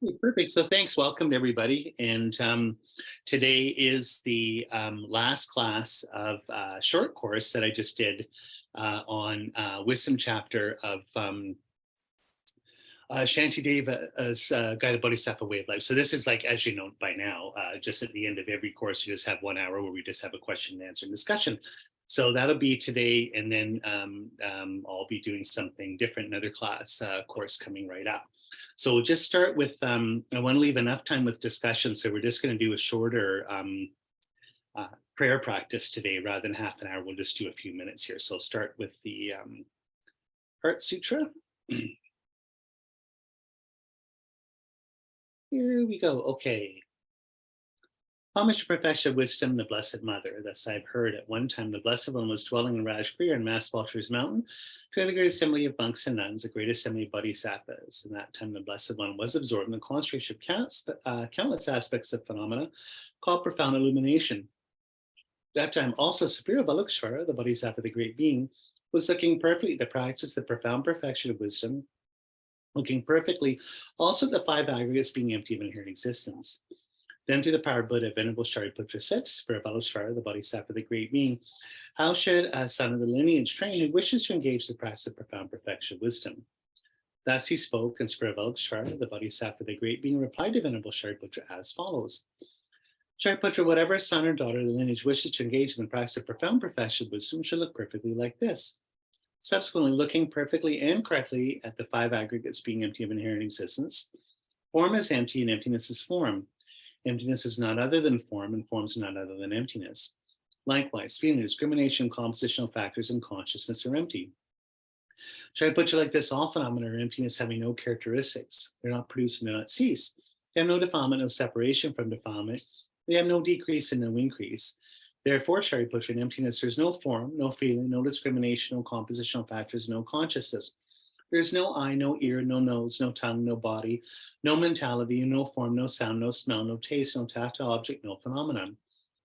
Okay, perfect. So thanks. Welcome, everybody. And today is the last class of a short course that I just did on Wisdom chapter of Shantideva's Guided Bodhisattva Way of Life. So this is like, as you know by now, just at the end of every course, we just have 1 hour where we just have a question and answer and discussion. So that'll be today, and then I'll be doing something different, another class course coming right up. So we'll just start with, I want to leave enough time with discussion, so we're just going to do a shorter prayer practice today rather than half an hour. We'll just do a few minutes here. So I'll start with the Heart Sutra. Here we go. Okay. Homage to perfection of wisdom, the Blessed Mother. Thus I've heard at one time the Blessed One was dwelling in Rajgir and Maspalter's mountain, to the great assembly of monks and nuns, a great assembly of bodhisattvas. In that time the Blessed One was absorbed in the concentration of countless aspects of phenomena called profound illumination. That time also Superior Balukshvara, the Bodhisattva, the great being, was looking perfectly to practice the profound perfection of wisdom, looking perfectly also at the five aggregates being empty of inherent existence. Then through the power of Buddha, Venerable Shariputra said to Superior Balukshvara, the Bodhisattva, the great being, how should a son of the lineage train who wishes to engage the practice of profound perfection of wisdom? Thus he spoke, and Superior Balukshvara, the Bodhisattva, the great being, replied to Venerable Shariputra as follows. Shariputra, whatever son or daughter of the lineage wishes to engage in the practice of profound perfection of wisdom should look perfectly like this. Subsequently, looking perfectly and correctly at the five aggregates being empty of inherent existence, form is empty and emptiness is form. Emptiness is not other than form, and forms are not other than emptiness. Likewise, feeling, discrimination, compositional factors, and consciousness are empty. Should I put you like this? All phenomena are emptiness, having no characteristics. They're not produced and do not cease. They have no defilement, no separation from defilement. They have no decrease and no increase. Therefore, Shariputra, in emptiness, there's no form, no feeling, no discrimination, no compositional factors, no consciousness. There's no eye, no ear, no nose, no tongue, no body, no mentality, no form, no sound, no smell, no taste, no tactile object, no phenomenon.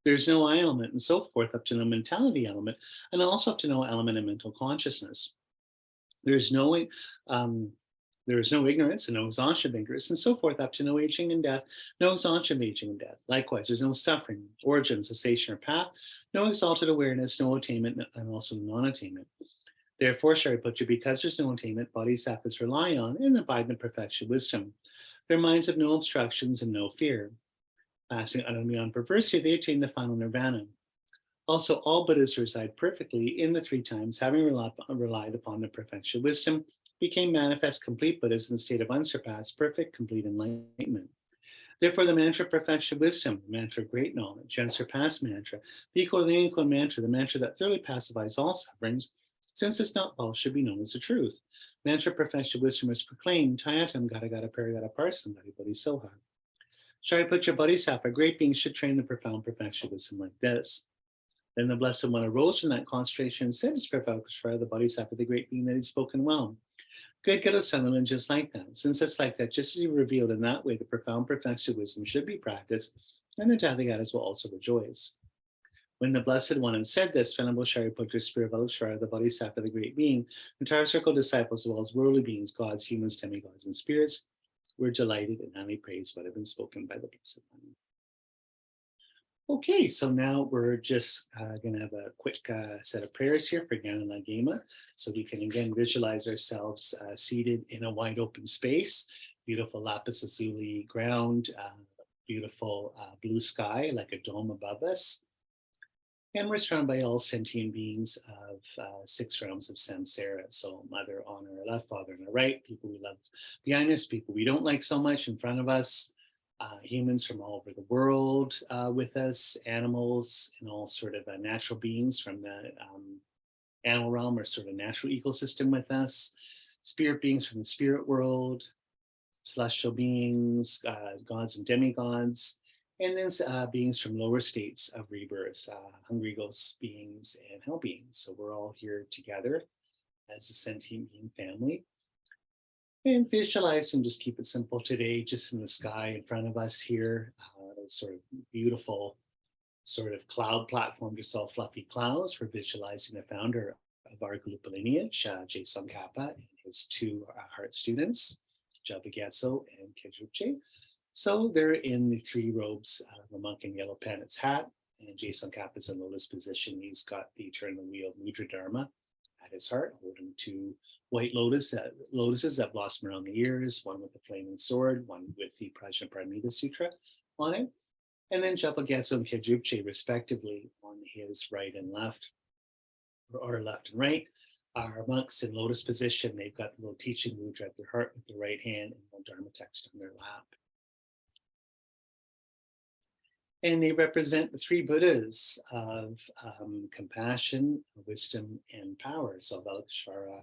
There's no eye element and so forth up to no mentality element, and also up to no element of mental consciousness. There's no ignorance and no exhaustion of ignorance, and so forth up to no aging and death, no exhaustion of aging and death. Likewise, there's no suffering, origin, cessation, or path, no exalted awareness, no attainment, and also non-attainment. Therefore, Shariputra, because there's no attainment, bodhisattvas rely on and abide in the perfection of wisdom. Their minds have no obstructions and no fear. Passing utterly beyond perversity, they attain the final nirvana. Also, all Buddhas reside perfectly in the three times, having relied upon the perfection of wisdom, became manifest complete Buddhas in the state of unsurpassed, perfect, complete enlightenment. Therefore, the mantra of perfection of wisdom, the mantra of great knowledge, unsurpassed mantra, the equal and unequal mantra, the mantra that thoroughly pacifies all sufferings, since it's not false, should be known as the truth. Mantra of perfection of wisdom is proclaimed, Tayatam Gata Gata Paragata Parsam Gati Bodhisoha. Shariputra Bodhisattva, great beings should train the profound perfection of wisdom like this. Then the Blessed One arose from that concentration and said to Superior Balukshvara, the Bodhisattva, the great being, that he'd spoken well. Good, good, O son, and just like that. Since it's like that, just as you revealed in that way, the profound perfection of wisdom should be practiced, and the Tathagatas will also rejoice. When the Blessed One had said this, Venerable Shariputra, Superior Balukshvara, the Bodhisattva, the great being, the entire circle of disciples, as well as worldly beings, gods, humans, demigods, and spirits, were delighted and highly praised what had been spoken by the Blessed One. Okay, so now we're just going to have a quick set of prayers here for Ganden and Gyema, so we can again visualize ourselves seated in a wide open space, beautiful lapis lazuli ground, beautiful blue sky like a dome above us. And we're surrounded by all sentient beings of 6 realms of samsara. So mother on our left, father on our right, people we love behind us, people we don't like so much in front of us, humans from all over the world with us, animals, and all sort of natural beings from the animal realm or sort of natural ecosystem with us, spirit beings from the spirit world, celestial beings, gods and demigods, and then beings from lower states of rebirth, hungry ghost beings and hell beings. So we're all here together as a sentient being family. And visualize and just keep it simple today, just in the sky in front of us here, those sort of beautiful sort of cloud platform, just all fluffy clouds. We're visualizing the founder of our group lineage, Tsongkhapa, and his 2 heart students, Japa Gyatso, and Kejupche. So they're in the three robes, the monk in yellow pants hat, and Tsongkhapa is in lotus position. He's got the eternal wheel Mudra Dharma at his heart, holding two white lotuses that blossom around the ears, one with the flaming sword, one with the Prajnaparamita Sutra on it. And then Japa Gyatso and Kejupche, respectively, on his right and left, or left and right, are monks in lotus position. They've got the little teaching mudra at their heart with their right hand and the Dharma text on their lap. And they represent the three Buddhas of compassion, wisdom, and power. So Avalokiteshvara,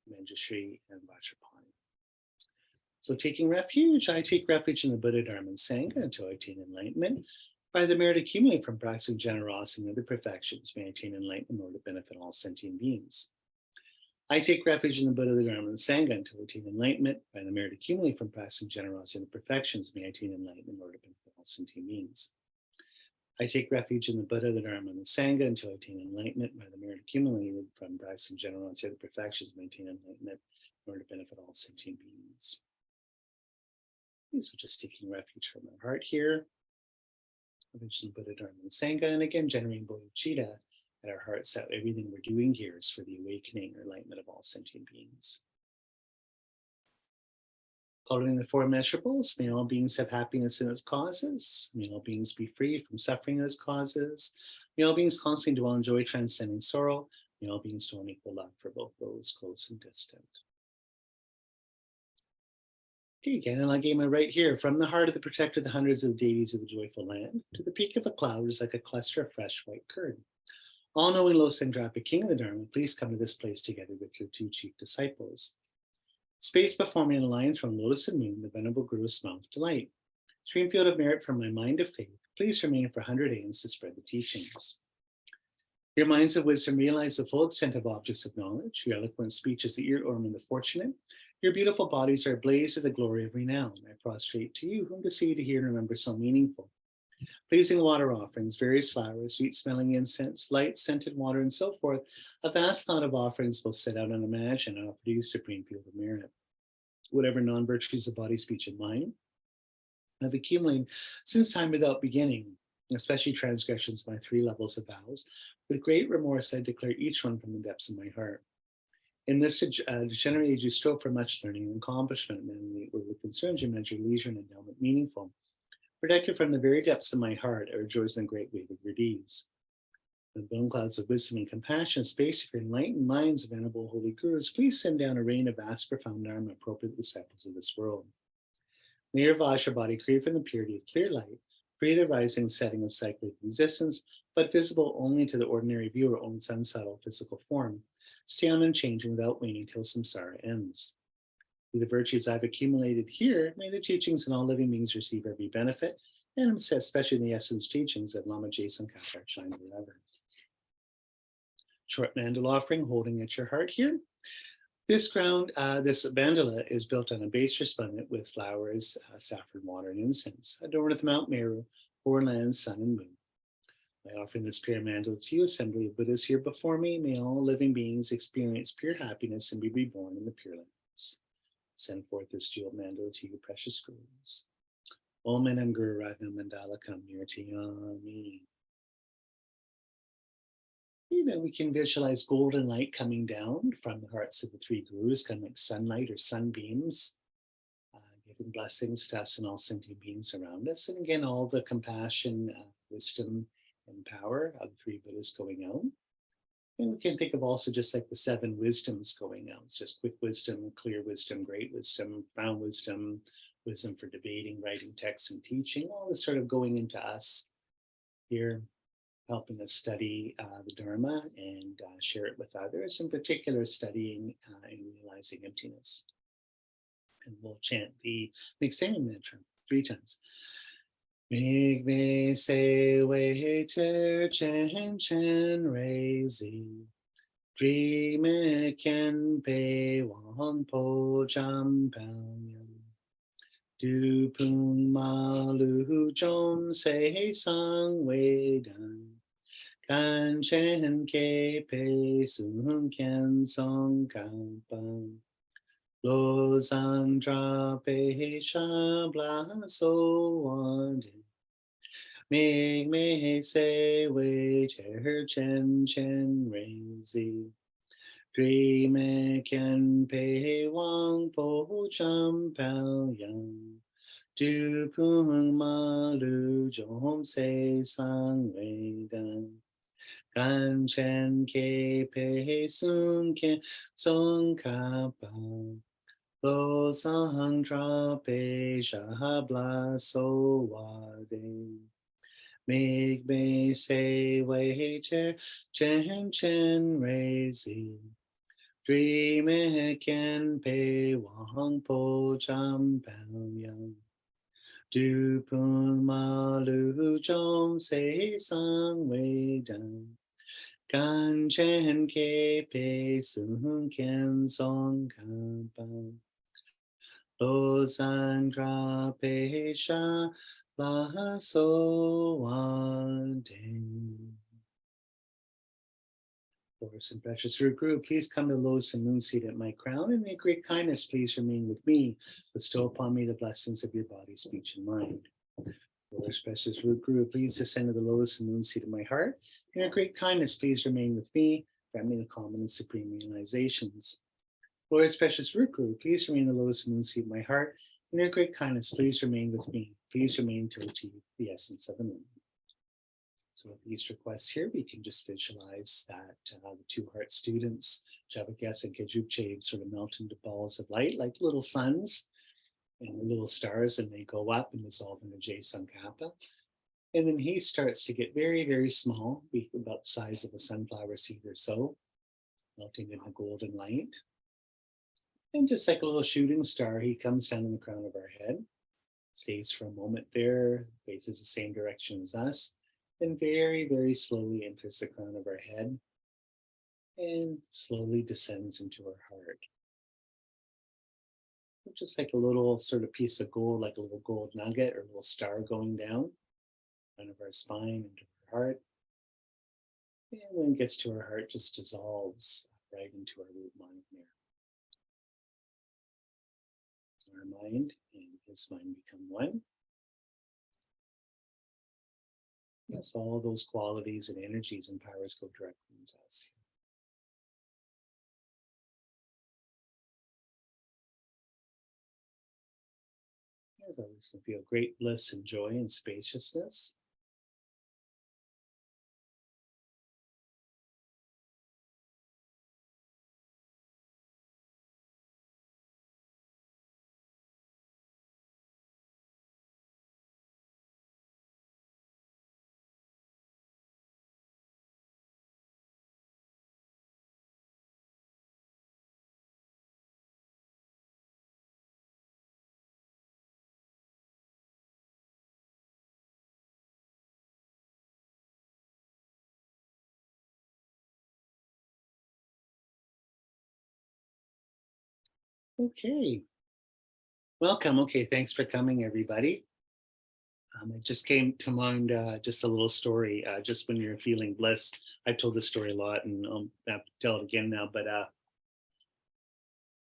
Manjushri, and Vajrapani. So taking refuge, I take refuge in the Buddha, Dharma, and Sangha until I attain enlightenment. By the merit accumulated from practicing generosity and other perfections, may I attain enlightenment in order to benefit all sentient beings. I take refuge in the Buddha, the Dharma, and the Sangha until I attain enlightenment. By the merit accumulated from practicing generosity and other perfections, may I attain enlightenment in order to benefit all sentient beings. I take refuge in the Buddha, the Dharma, and the Sangha until I attain enlightenment. By the merit accumulated from practicing generosity and other perfections, may I attain enlightenment in order to benefit all sentient beings. Okay, so just taking refuge from our heart here. Eventually Buddha, Dharma, and Sangha, and again generating bodhicitta at our heart, so everything we're doing here is for the awakening or enlightenment of all sentient beings. Following the four immeasurables, may all beings have happiness in its causes. May all beings be free from suffering in its causes. May all beings constantly dwell in joy, transcending sorrow. May all beings dwell in equal love for both those close and distant. Okay, again, and Gyema right here, from the heart of the protector, the hundreds of the deities of the joyful land, to the peak of a cloud is like a cluster of fresh white curd. All-knowing Losendrapa, king of the Dharma, please come to this place together with your two chief disciples. Space before me in a line from lotus and moon, the venerable Guru smile with delight. Stream field of merit from my mind of faith, please remain for 100 aeons to spread the teachings. Your minds of wisdom realize the full extent of objects of knowledge. Your eloquent speech is the ear ornament of the fortunate. Your beautiful bodies are ablaze with the glory of renown. I prostrate to you, whom to see, to hear, and remember so meaningful. Pleasing water offerings, various flowers, sweet-smelling incense, light, scented water, and so forth, a vast lot of offerings will set out and imagine and offer to you supreme field of merit. Whatever non-virtues of body, speech, and mind have accumulated since time without beginning, especially transgressions of my three levels of vows, with great remorse I declare each one from the depths of my heart. In this degenerate age, you strove for much learning and accomplishment, and were with concerns you measure leisure and endowment meaningful. Protected from the very depths of my heart, I rejoice in the great wave of your deeds. The bone clouds of wisdom and compassion, space of your enlightened minds of venerable holy gurus, please send down a rain of vast, profound dharma appropriate to the disciples of this world. May your Vajra body, created from the purity of clear light, free the rising and setting of cyclic existence, but visible only to the ordinary viewer on its unsubtle physical form, stay on unchanging without waning till samsara ends. Through the virtues I've accumulated here, may the teachings and all living beings receive every benefit, and especially in the essence teachings that Lama Tsongkhapa shine forever. Short mandala offering holding at your heart here. This mandala is built on a base resplendent with flowers, saffron water, and incense, adorned with Mount Meru, four lands, sun, and moon. By offering this pure mandala to you, assembly of Buddhas here before me, may all living beings experience pure happiness and be reborn in the pure lands. Send forth this jeweled mandala to you, precious gurus. Om Enam Guru Ratna Mandala come near to Yami. Then we can visualize golden light coming down from the hearts of the three gurus, kind of like sunlight or sunbeams, giving blessings to us and all sentient beings around us. And again, all the compassion, wisdom, and power of the three Buddhas going out. And we can think of also just like the seven wisdoms going out. It's just quick wisdom, clear wisdom, great wisdom, profound wisdom, wisdom for debating, writing texts, and teaching. All this sort of going into us here, helping us study the Dharma and share it with others, in particular studying and realizing emptiness. And we'll chant the Mixing mantra 3 times. Mig me se wei ter chen chen rei zi. Dri me ken pe wang po jam pao yan. Du pung ma lu jom se sang wei dan. Kan chen ke pe sun ken song kan pang. Lo Sandra Pe Sha Bla So Wan Ming Me Se Wei Cher Chen Chen Rei Zi Dui Me Kian Pei Wang Po Cham Pao Yang Du Pung Ma Lu Jom Se Sang Wei Dan Gan Chen Ke Pei Sun Ke Tsongkhapa Lo Sang Tra Pe Sha Bla So Wa De Mig Me Se Wei Che Chen Chen Rei Zi Dui Me Kian Pei Wang Po Cham Pao Yang Du Pun Ma Lu Jom Se Sang Wei Dan Gan Chen Ke Pei Sun Kian Song Kan Pan Lo San Tra Pe Sha La So Wan Ding. Glorious and precious root group, please come to the lotus and moon seat at my crown, and may great kindness please remain with me. Bestow upon me the blessings of your body, speech, and mind. Glorious precious root group, please descend to the lotus and moon seat of my heart. And your great kindness please remain with me. Grant me the common and supreme realizations. Glorious precious root group, please remain in the lotus and moon seat of my heart. And your great kindness please remain with me. Please remain to achieve the essence of the moon. So with these requests here, we can just visualize that the two heart students, Javagas and Kajupche, sort of melt into balls of light like little suns and little stars, and they go up and dissolve into Tsongkhapa. And then he starts to get very, very small, about the size of a sunflower seed or so, melting into golden light. And just like a little shooting star, he comes down in the crown of our head, stays for a moment there, faces the same direction as us, then very, very slowly enters the crown of our head and slowly descends into our heart. Just like a little sort of piece of gold, like a little gold nugget or a little star going down, out of our spine into our heart. And when it gets to our heart, just dissolves right into our root mind there. So our mind and his mind become one. Yes, all those qualities and energies and powers go directly into us. As always, can feel great bliss and joy and spaciousness. Okay, welcome. Okay, thanks for coming, everybody. It just came to mind just a little story. Just when you're feeling bliss, I've told this story a lot, and I'll have to tell it again now. But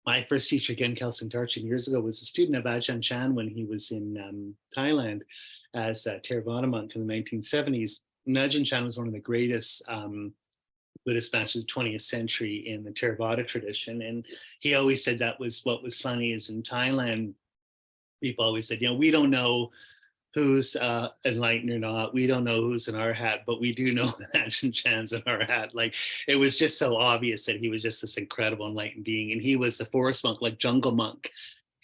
my first teacher, again, Kelsang Tarchin, years ago, was a student of Ajahn Chan when he was in Thailand as a Theravada monk in the 1970s. And Ajahn Chan was one of the greatest Buddhist masters of the 20th century in the Theravada tradition. And he always said that was what was funny is in Thailand, people always said, we don't know who's enlightened or not. We don't know who's in our hat, but we do know that Ajahn Chan's in our hat. Like, it was just so obvious that he was just this incredible enlightened being. And he was a forest monk, like jungle monk,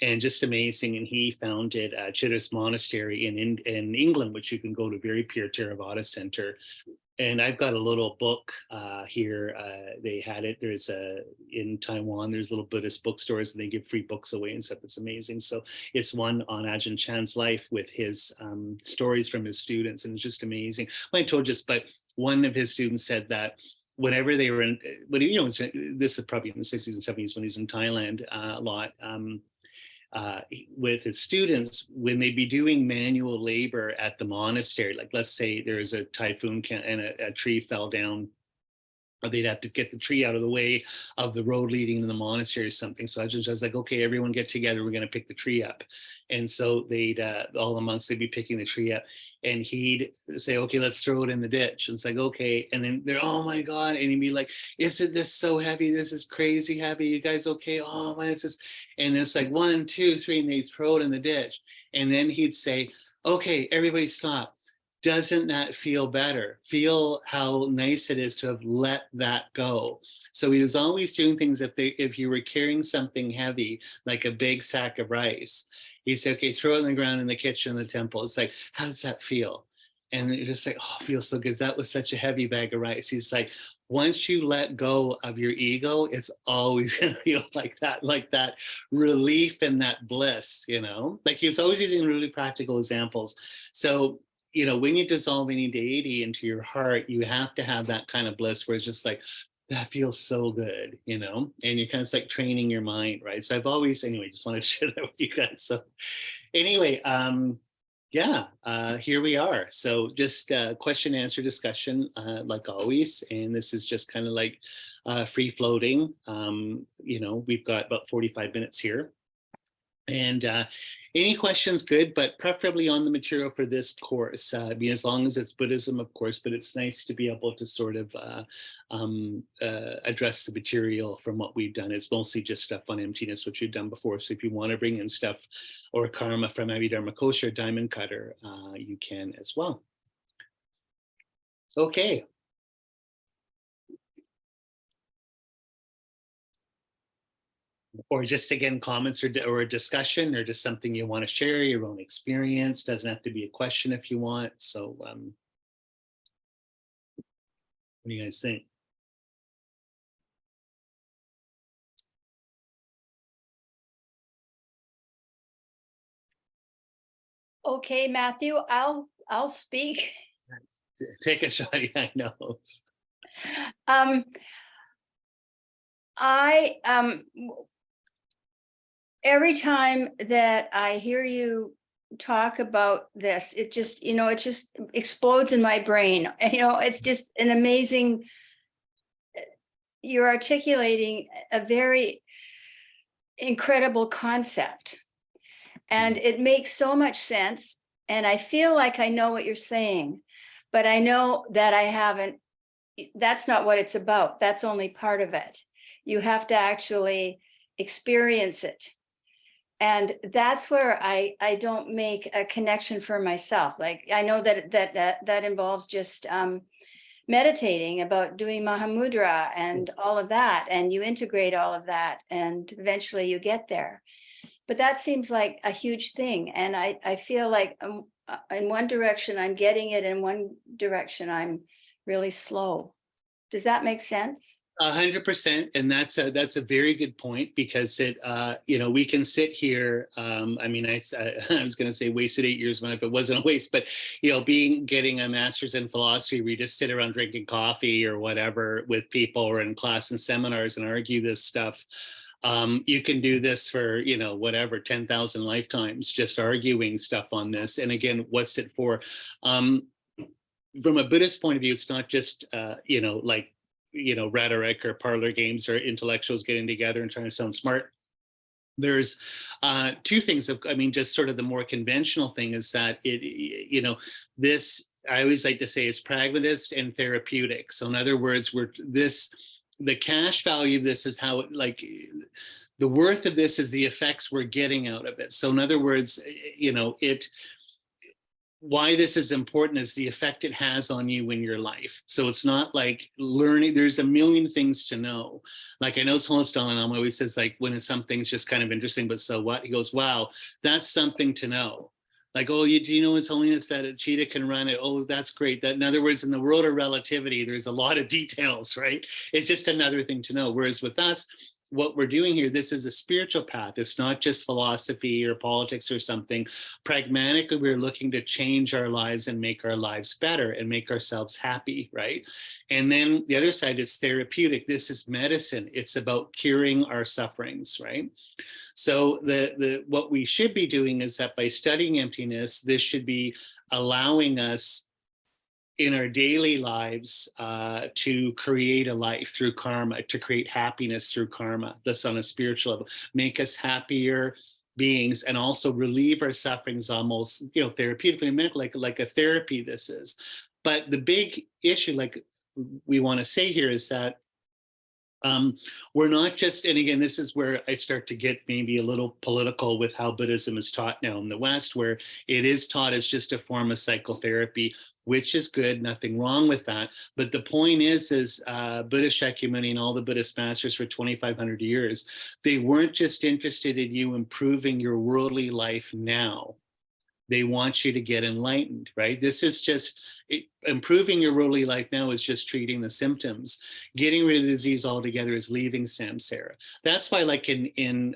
and just amazing. And he founded Chittas Monastery in England, which you can go to, very pure Theravada center. And I've got a little book here. They had it. There's in Taiwan, there's little Buddhist bookstores and they give free books away and stuff. It's amazing. So it's one on Ajahn Chan's life with his stories from his students. And it's just amazing. I told you, but one of his students said that whenever they were in, but this is probably in the 60s and 70s when he's in Thailand a lot, with his students, when they'd be doing manual labor at the monastery, like let's say there's a typhoon and a tree fell down or they'd have to get the tree out of the way of the road leading to the monastery or something. So I was like, okay, everyone get together. We're going to pick the tree up. And so they'd, all the monks, they'd be picking the tree up, and he'd say, okay, let's throw it in the ditch. And it's like, okay. And then they're, oh my God. And he'd be like, isn't this so heavy? This is crazy heavy. You guys okay? Oh man, this is, and it's like 1, 2, 3, and they'd throw it in the ditch. And then he'd say, okay, everybody stop. Doesn't that feel better? Feel how nice it is to have let that go. So he was always doing things. If you were carrying something heavy, like a big sack of rice, he said, okay, throw it on the ground in the kitchen in the temple. It's like, how does that feel? And you're just like, oh, it feels so good. That was such a heavy bag of rice. He's like, once you let go of your ego, it's always going to feel like that relief and that bliss, you know? Like he was always using really practical examples. So, you know, when you dissolve any deity into your heart, you have to have that kind of bliss where it's just like, that feels so good, you know, and you're kind of like training your mind, right? So I've always, anyway, just wanted to share that with you guys. So anyway, yeah, here we are. So just question answer discussion, like always. And this is just kind of like free floating. You know, we've got about 45 minutes here. And any questions, good, but preferably on the material for this course. I mean, as long as it's Buddhism, of course, but it's nice to be able to sort of address the material from what we've done. It's mostly just stuff on emptiness, which we've done before. So if you want to bring in stuff or karma from Abhidharma Kosha or Diamond Cutter, you can as well. Okay. Or just, again, comments or a discussion, or just something you want to share, your own experience. Doesn't have to be a question if you want. So what do you guys think? Okay, Matthew, I'll speak. Take a shot. Yeah, I know. Every time that I hear you talk about this, it just, you know, it just explodes in my brain. You know, it's just an amazing, you're articulating a very incredible concept, and it makes so much sense. And I feel like I know what you're saying, but I know that I haven't, that's not what it's about. That's only part of it. You have to actually experience it. And that's where I don't make a connection for myself. Like, I know that involves just meditating, about doing Mahamudra and all of that, and you integrate all of that, and eventually you get there. But that seems like a huge thing. And I feel like in one direction I'm getting it, in one direction I'm really slow. Does that make sense? 100%, and that's a very good point, because it you know, we can sit here. I mean, I was going to say wasted 8 years, if it wasn't a waste, but you know, getting a master's in philosophy, we just sit around drinking coffee or whatever with people, or in class and seminars, and argue this stuff. You can do this for, you know, whatever, 10,000 lifetimes, just arguing stuff on this. And again, what's it for? From a Buddhist point of view, it's not just you know, like, you know, rhetoric or parlor games or intellectuals getting together and trying to sound smart. There's two things. I mean, just sort of the more conventional thing is that it, you know, this, I always like to say, is pragmatist and therapeutic. So in other words, the cash value of this is how it, like, the worth of this is the effects we're getting out of it. So in other words, you know, why this is important is the effect it has on you in your life. So it's not like learning, there's a million things to know. Like, I know Dalai Lama always says, like, when something's just kind of interesting, but so what? He goes, wow, that's something to know. Like, oh, do you know His Holiness that a cheetah can run it? Oh, that's great. That, in other words, in the world of relativity, there's a lot of details, right? It's just another thing to know. Whereas with us, what we're doing here, this is a spiritual path. It's not just philosophy or politics or something. Pragmatically, we're looking to change our lives and make our lives better and make ourselves happy, right? And then the other side is therapeutic. This is medicine. It's about curing our sufferings, right? So what we should be doing is that by studying emptiness, this should be allowing us in our daily lives to create a life through karma, to create happiness through karma. That's on a spiritual level, make us happier beings, and also relieve our sufferings almost, therapeutically, like a therapy this is. But the big issue, like we want to say here, is that we're not just, and again, this is where I start to get maybe a little political with how Buddhism is taught now in the West, where it is taught as just a form of psychotherapy, which is good, nothing wrong with that. But the point is Buddhist Shakyamuni and all the Buddhist masters for 2,500 years, they weren't just interested in you improving your worldly life now. They want you to get enlightened, right? This is just improving your worldly life now is just treating the symptoms. Getting rid of the disease altogether is leaving samsara. That's why, like in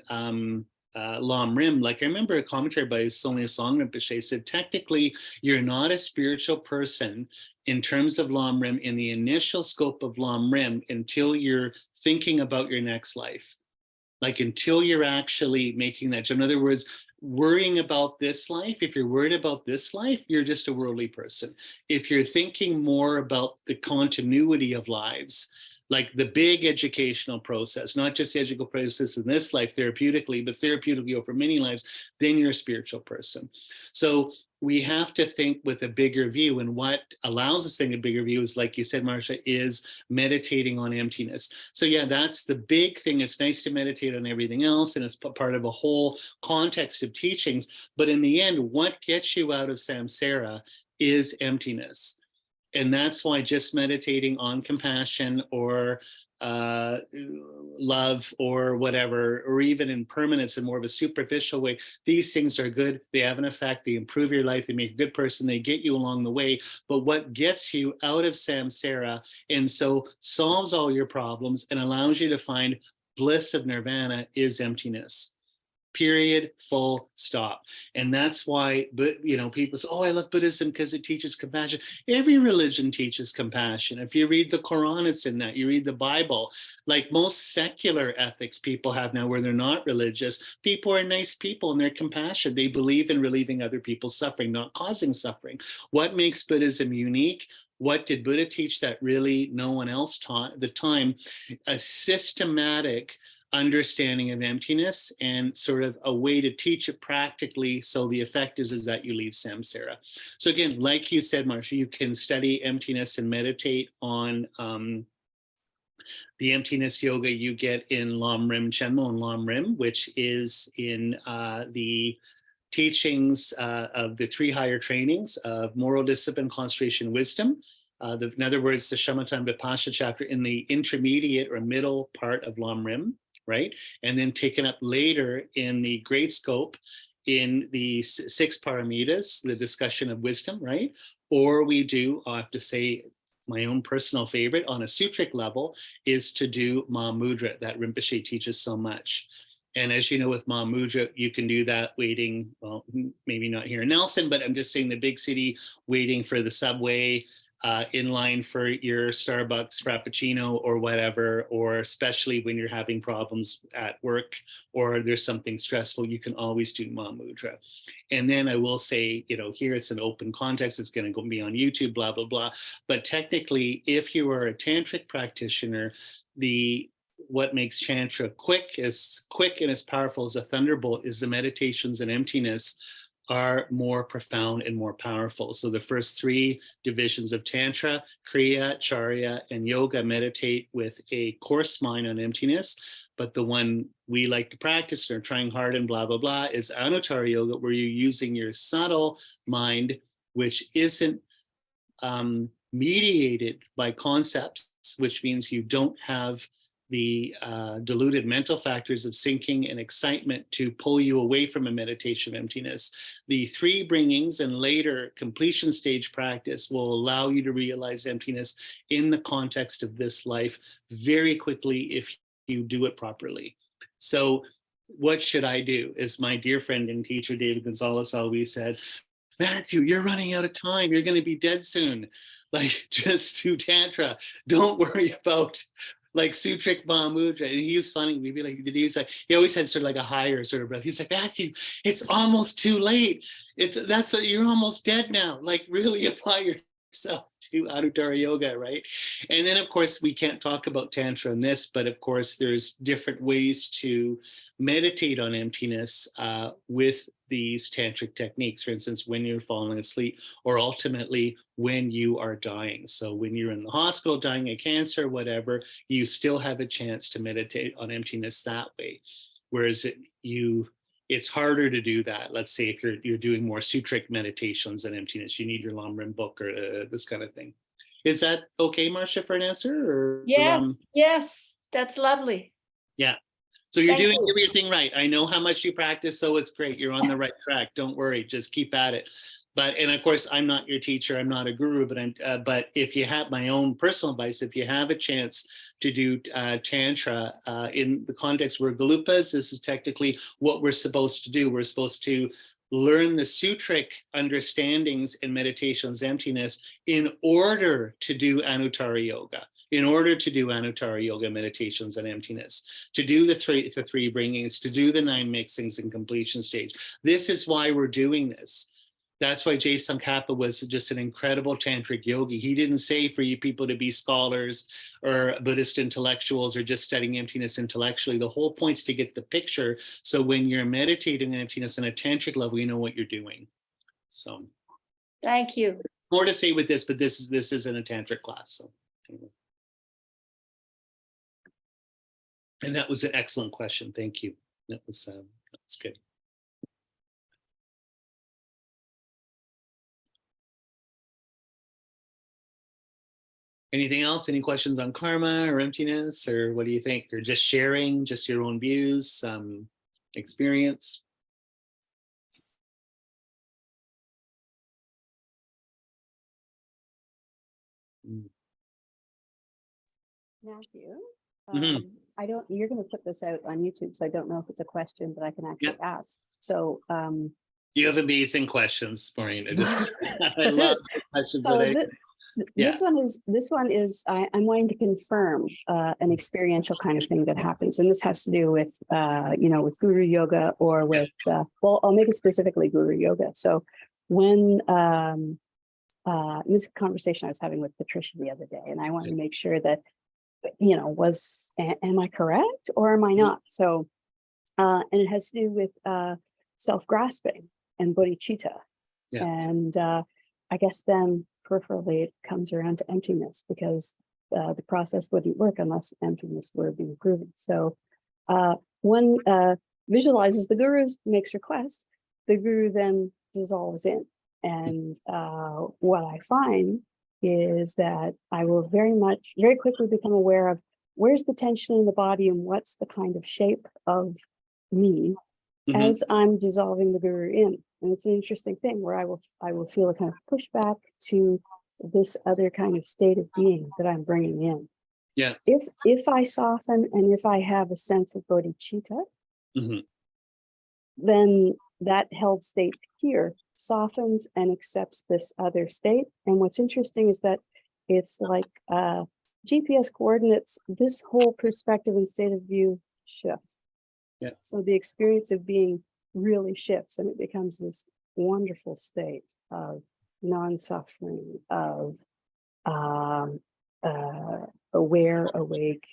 LamRim, like I remember a commentary by Tsongkhapa Rinpoche said, technically, you're not a spiritual person in terms of LamRim in the initial scope of LamRim until you're thinking about your next life. Like until you're actually making that. In other words, worrying about this life, if you're worried about this life, you're just a worldly person. If you're thinking more about the continuity of lives, like the big educational process, not just the educational process in this life therapeutically, but therapeutically over many lives, then you're a spiritual person. So we have to think with a bigger view, and what allows us to think a bigger view is, like you said, Marcia, is meditating on emptiness. So yeah, that's the big thing. It's nice to meditate on everything else, and it's part of a whole context of teachings. But in the end, what gets you out of samsara is emptiness. And that's why just meditating on compassion or love or whatever, or even impermanence in more of a superficial way, these things are good. They have an effect. They improve your life. They make a good person. They get you along the way. But what gets you out of samsara and so solves all your problems and allows you to find bliss of nirvana is emptiness. Period, full stop. And that's why, people say, oh, I love Buddhism because it teaches compassion. Every religion teaches compassion. If you read the Quran, it's in that. You read the Bible. Like most secular ethics people have now where they're not religious, people are nice people and they're compassionate. They believe in relieving other people's suffering, not causing suffering. What makes Buddhism unique? What did Buddha teach that really no one else taught at the time? A systematic understanding of emptiness and sort of a way to teach it practically. So the effect is that you leave samsara. So again, like you said, Marcia, you can study emptiness and meditate on the emptiness yoga you get in LamRim, Chenmo and LamRim, which is in the teachings of the 3 higher trainings of moral discipline, concentration, wisdom. In other words, the Shamatha Vipassana chapter in the intermediate or middle part of LamRim, right? And then taken up later in the great scope in the 6 paramitas, the discussion of wisdom, right? Or we do, I have to say, my own personal favorite on a sutric level is to do Mahamudra that Rinpoche teaches so much. And as you know, with Mahamudra, you can do that waiting, well, maybe not here in Nelson, but I'm just saying the big city, waiting for the subway, in line for your Starbucks Frappuccino or whatever, or especially when you're having problems at work or there's something stressful, you can always do Mahamudra. And then I will say, here it's an open context, it's going to be on YouTube, blah, blah, blah. But technically, if you are a tantric practitioner, what makes Tantra quick and as powerful as a thunderbolt is the meditations and emptiness are more profound and more powerful. So the first 3 divisions of Tantra, Kriya, Charya, and Yoga meditate with a coarse mind on emptiness. But the one we like to practice and are trying hard and blah, blah, blah is Anuttara Yoga, where you're using your subtle mind, which isn't mediated by concepts, which means you don't have the diluted mental factors of sinking and excitement to pull you away from a meditation of emptiness. The 3 bringings and later completion stage practice will allow you to realize emptiness in the context of this life very quickly if you do it properly. So what should I do? As my dear friend and teacher, David Gonzalez, always said, Matthew, you're running out of time. You're going to be dead soon. Like, just do Tantra. Don't worry about like Sutric Mahamudra. And he was funny. We'd be like, he always had sort of like a higher sort of breath. He's like, Matthew, it's almost too late. You're almost dead now. Like, really apply your yourself to Anuttara Yoga, right? And then, of course, we can't talk about Tantra in this, but of course, there's different ways to meditate on emptiness with these tantric techniques. For instance, when you're falling asleep, or ultimately when you are dying. So when you're in the hospital dying of cancer, whatever, you still have a chance to meditate on emptiness that way. Whereas it's harder to do that. Let's say if you're doing more sutric meditations on emptiness, you need your LamRim book or this kind of thing. Is that okay, Marcia, for an answer? Or Yes, that's lovely. Yeah. So you're Thank doing you. everything right. I know how much you practice, so it's great. You're on the right track. Don't worry, just keep at it. And of course, I'm not your teacher. I'm not a guru, but if you have my own personal advice, if you have a chance to do Tantra in the context where Galupas, this is technically what we're supposed to do. We're supposed to learn the sutric understandings and meditations emptiness in order to do Anuttara Yoga. In order to do Anuttara Yoga meditations on emptiness, to do the three bringings, to do the 9 mixings and completion stage. This is why we're doing this. That's why Tsongkhapa was just an incredible tantric yogi. He didn't say for you people to be scholars or Buddhist intellectuals or just studying emptiness intellectually. The whole point's to get the picture. So when you're meditating on emptiness on a tantric level, you know what you're doing. So Thank you. more to say with this, but this isn't a tantric class. So anyway. And that was an excellent question. Thank you. That was good. Anything else? Any questions on karma or emptiness, or what do you think? Or just sharing, just your own views, experience? Matthew, Mhm. you're going to put this out on YouTube, so I don't know if it's a question, but I can actually ask. So, you have amazing questions, Maureen. I love the questions. so this one is I'm wanting to confirm an experiential kind of thing that happens, and this has to do with with Guru Yoga or with well, I'll make it specifically Guru Yoga. So when this is a conversation I was having with Patricia the other day, and I wanted to make sure that am I correct or am I not? So and it has to do with self-grasping and bodhicitta. Yeah. And I guess then peripherally it comes around to emptiness, because the process wouldn't work unless emptiness were being proven. So one visualizes the guru, makes requests, the guru then dissolves in. And what I find is that I will very quickly become aware of where's the tension in the body and what's the kind of shape of me as I'm dissolving the guru in. And it's an interesting thing where I will feel a kind of pushback to this other kind of state of being that I'm bringing in. Yeah. If I soften and if I have a sense of bodhicitta, then that held state here softens and accepts this other state. And what's interesting is that it's like GPS coordinates, this whole perspective and state of view shifts. Yeah. So the experience of being really shifts, and it becomes this wonderful state of non-suffering, of aware, awake,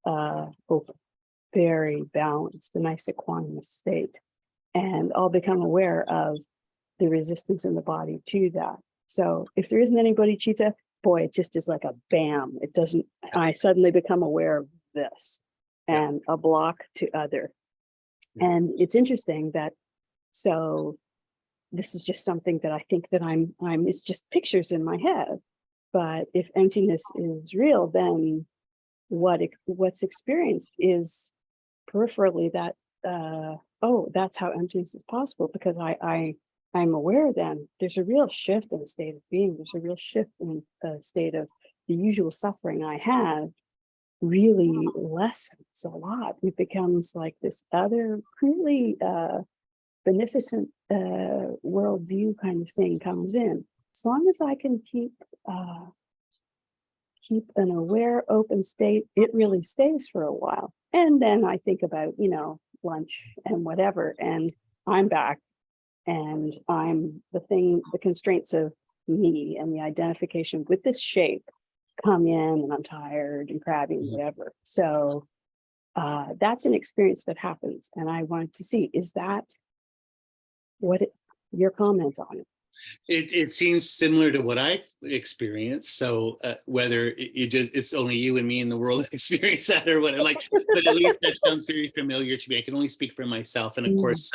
open, very balanced, a nice equanimous state. And I'll become aware of the resistance in the body to that. So if there isn't any bodhicitta, boy, it just is like a bam. It doesn't, I suddenly become aware of this and a block to other. And it's interesting that, so this is just something that I think that it's just pictures in my head. But if emptiness is real, then what's experienced is peripherally that, oh, that's how emptiness is possible, because I'm aware then there's a real shift in the state of being. There's a real shift in the state of the usual suffering I have really lessens a lot. It becomes like this other really beneficent worldview kind of thing comes in. As long as I can keep an aware, open state, it really stays for a while. And then I think about, lunch and whatever, and I'm back, and I'm the constraints of me and the identification with this shape come in, and I'm tired and crabby and whatever. So that's an experience that happens. And I wanted to see, is that your comments on it? It seems similar to what I've experienced. So whether it's only you and me in the world that experience that or what, like, but at least that sounds very familiar to me. I can only speak for myself. And of course,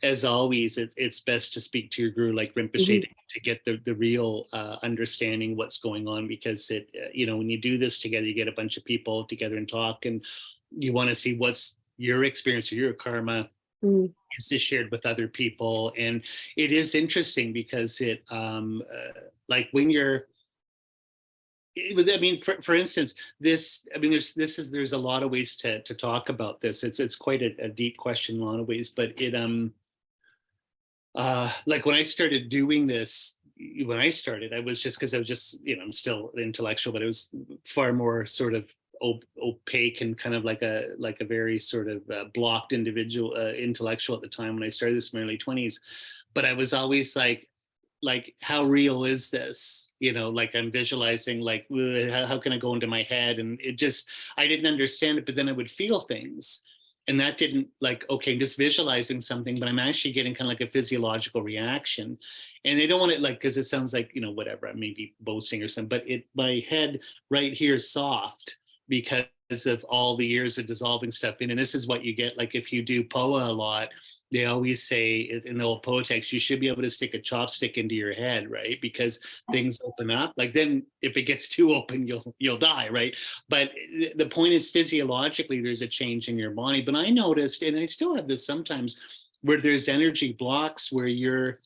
as always, it's best to speak to your guru like Rinpoche to get the real understanding what's going on, because when you do this together, you get a bunch of people together and talk, and you want to see what's your experience or your karma. Is this shared with other people? And it is interesting because it like when you're, I mean, for instance, there's a lot of ways to talk about this. It's quite a deep question in a lot of ways, but it like when I started doing this, I was just, because I was just, I'm still intellectual, but it was far more sort of opaque and kind of like a very sort of blocked individual intellectual at the time when I started this in my early 20s. But I was always like how real is this? Like I'm visualizing, like how can I go into my head? And I didn't understand it, but then I would feel things. And that didn't, like, okay, I'm just visualizing something, but I'm actually getting kind of like a physiological reaction. And they don't want it, like, because it sounds like, whatever, I may be boasting or something, but my head right here is soft because of all the years of dissolving stuff in. And this is what you get, like, if you do POA a lot, they always say in the old POA text, you should be able to stick a chopstick into your head, right? Because things open up. Like, then if it gets too open, you'll die, right? But the point is, physiologically, there's a change in your body. But I noticed, and I still have this sometimes, where there's energy blocks where your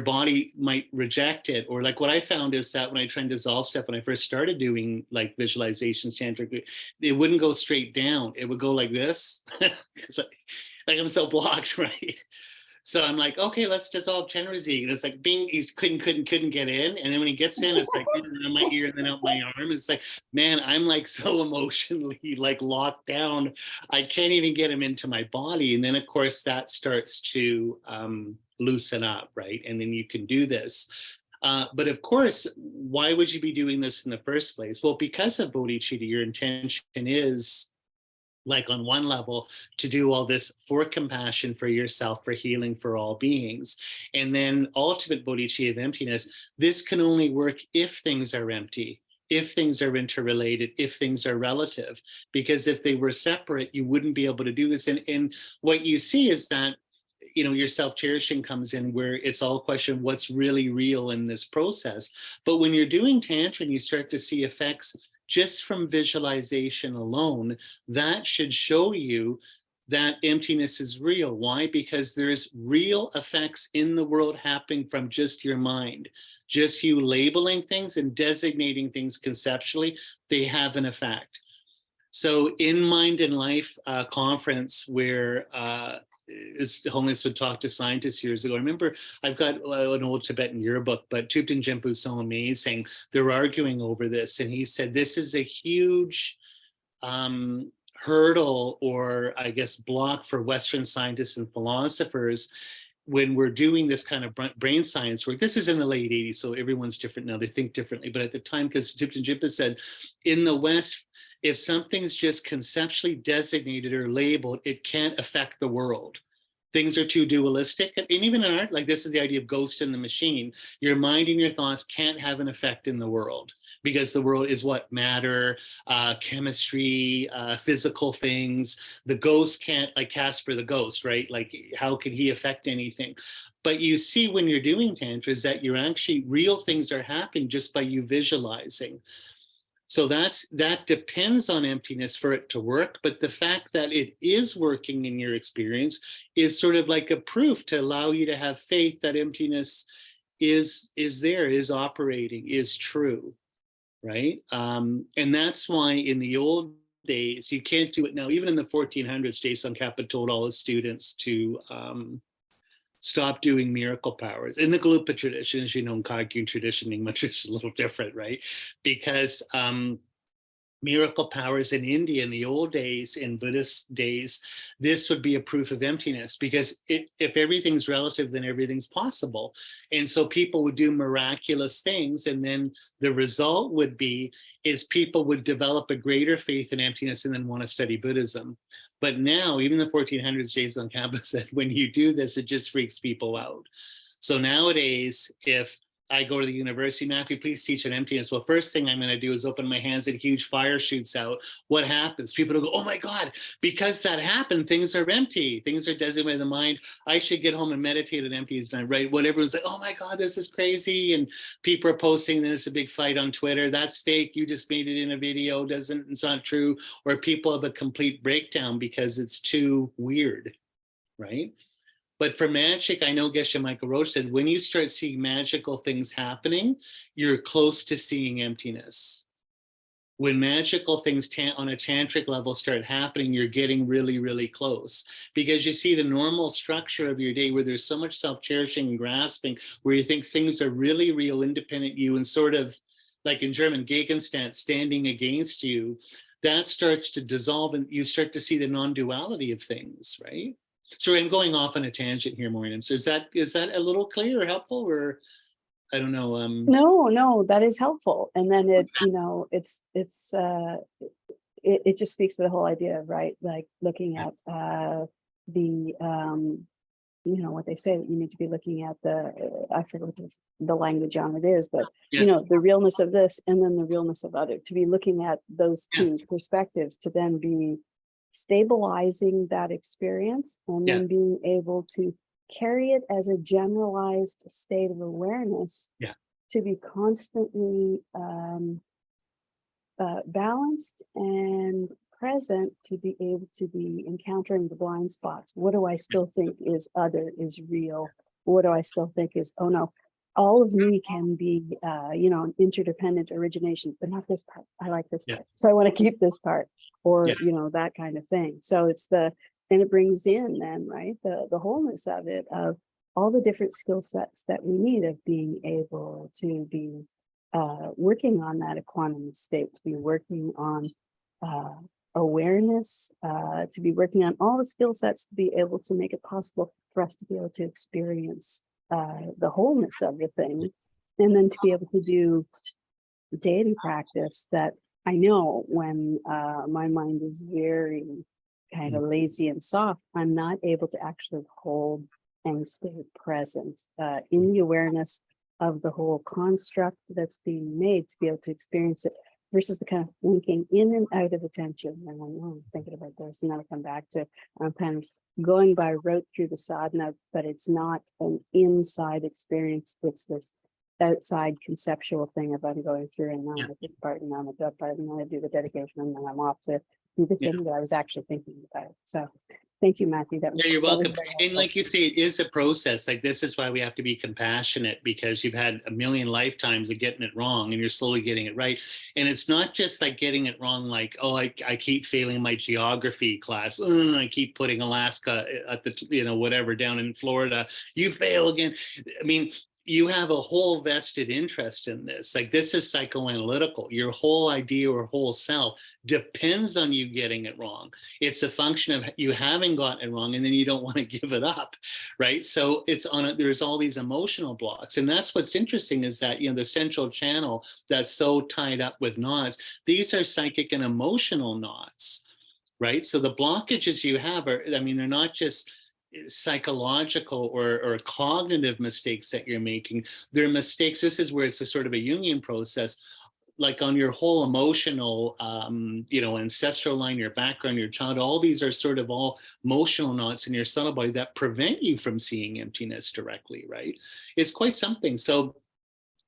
body might reject it. Or like what I found is that when I try and dissolve stuff, when I first started doing like visualizations, tantric, it wouldn't go straight down. It would go like this. Like I'm so blocked, right? So I'm like, okay, let's dissolve Chenmo. And it's like he couldn't get in. And then when he gets in, it's like in my ear and then out my arm. It's like, man, I'm like so emotionally like locked down. I can't even get him into my body. And then of course that starts to loosen up, right? And then you can do this. But of course, why would you be doing this in the first place? Well, because of bodhicitta, your intention is, like, on one level, to do all this for compassion for yourself, for healing for all beings. And then ultimate bodhicitta of emptiness, this can only work if things are empty, if things are interrelated, if things are relative. Because if they were separate, you wouldn't be able to do this. And what you see is that, your self-cherishing comes in, where it's all a question of what's really real in this process. But when you're doing Tantra and you start to see effects just from visualization alone, that should show you that emptiness is real. Why? Because there's real effects in the world happening from just your mind. Just you labeling things and designating things conceptually, they have an effect. So in Mind and Life conference, where Holiness would talk to scientists years ago. I remember I've got an old Tibetan yearbook, but Thupten Jinpa is so amazing. They're arguing over this. And he said, this is a huge hurdle, or I guess block, for Western scientists and philosophers when we're doing this kind of brain science work. This is in the late 80s, so everyone's different now. They think differently. But at the time, because Thupten Jinpa said, in the West, if something's just conceptually designated or labeled, it can't affect the world. Things are too dualistic. And even in art, like, this is the idea of ghost in the machine. Your mind and your thoughts can't have an effect in the world, because the world is what? Matter, chemistry, physical things. The ghost can't, like Casper the ghost, right? Like, how can he affect anything? But you see, when you're doing Tantra, is that you're actually, real things are happening just by you visualizing. So that depends on emptiness for it to work. But the fact that it is working in your experience is sort of like a proof to allow you to have faith that emptiness is there, is operating, is true, right? And that's why in the old days, you can't do it now. Even in the 1400s, Tsongkhapa told all his students to stop doing miracle powers. In the Gelugpa tradition, as you know, in Kagyu tradition, Nyingma tradition is a little different, right? Because miracle powers in India in the old days, in Buddhist days, this would be a proof of emptiness, because if everything's relative, then everything's possible. And so people would do miraculous things, and then the result would be is people would develop a greater faith in emptiness and then want to study Buddhism. But now, even the 1400s, Tsongkhapa said, when you do this, it just freaks people out. So nowadays, if I go to the university, Matthew, please teach on emptiness. Well, first thing I'm going to do is open my hands and a huge fire shoots out. What happens? People will go, oh my God, because that happened, things are empty. Things are designated in the mind. I should get home and meditate on emptiness. And I write what everyone's like, oh my God, this is crazy. And people are posting, there's a big fight on Twitter. That's fake. You just made it in a video. It's not true. Or people have a complete breakdown because it's too weird, right? But for magic, I know Geshe Michael Roach said, when you start seeing magical things happening, you're close to seeing emptiness. When magical things on a tantric level start happening, you're getting really, really close. Because you see the normal structure of your day where there's so much self-cherishing and grasping, where you think things are really real, independent you, and sort of like in German, Gegenstand, standing against you, that starts to dissolve and you start to see the non-duality of things, right? So I'm going off on a tangent here, Maureen. So is that a little clear or helpful, or I don't know? No, that is helpful. And then it just speaks to the whole idea of, right, like looking at what they say, that you need to be looking at I forget what the language on it is, but the realness of this and then the realness of other, to be looking at those two perspectives, to then be stabilizing that experience and then being able to carry it as a generalized state of awareness to be constantly balanced and present, to be able to be encountering the blind spots. What do I still think is other, is real? What do I still think is, oh no, all of me can be, an interdependent origination, but not this part. I like this part, so I want to keep this part, or that kind of thing. So and it brings in then, right, the wholeness of it, of all the different skill sets that we need, of being able to be working on that equanimous state, to be working on awareness, to be working on all the skill sets to be able to make it possible for us to be able to experience the wholeness of the thing, and then to be able to do daily practice that I know when my mind is very kind of lazy and soft, I'm not able to actually hold and stay present in the awareness of the whole construct that's being made, to be able to experience it, versus the kind of thinking in and out of attention. And I'm thinking about this, and then I come back to kind of going by rote through the sadhana, but it's not an inside experience. It's this outside conceptual thing of I'm going through, and now I'm at this part, and now I'm at that part, and then I do the dedication, and then I'm off to do the thing that I was actually thinking about. So thank you, Matthew. You're welcome. And like you say, it is a process. Like, this is why we have to be compassionate, because you've had a million lifetimes of getting it wrong and you're slowly getting it right. And it's not just like getting it wrong, like, oh, I keep failing my geography class. I keep putting Alaska at the, whatever, down in Florida. You fail again. I mean, you have a whole vested interest in this. Like, this is psychoanalytical. Your whole idea or whole self depends on you getting it wrong. It's a function of you having gotten it wrong, and then you don't want to give it up, right? So there's all these emotional blocks. And that's what's interesting, is that, the central channel that's so tied up with knots, these are psychic and emotional knots, right? So the blockages you have they're not just psychological or cognitive mistakes that you're making. They're mistakes. This is where it's a sort of a Jungian process, like on your whole emotional, ancestral line, your background, your child. All these are sort of all emotional knots in your subtle body that prevent you from seeing emptiness directly, right? It's quite something. So,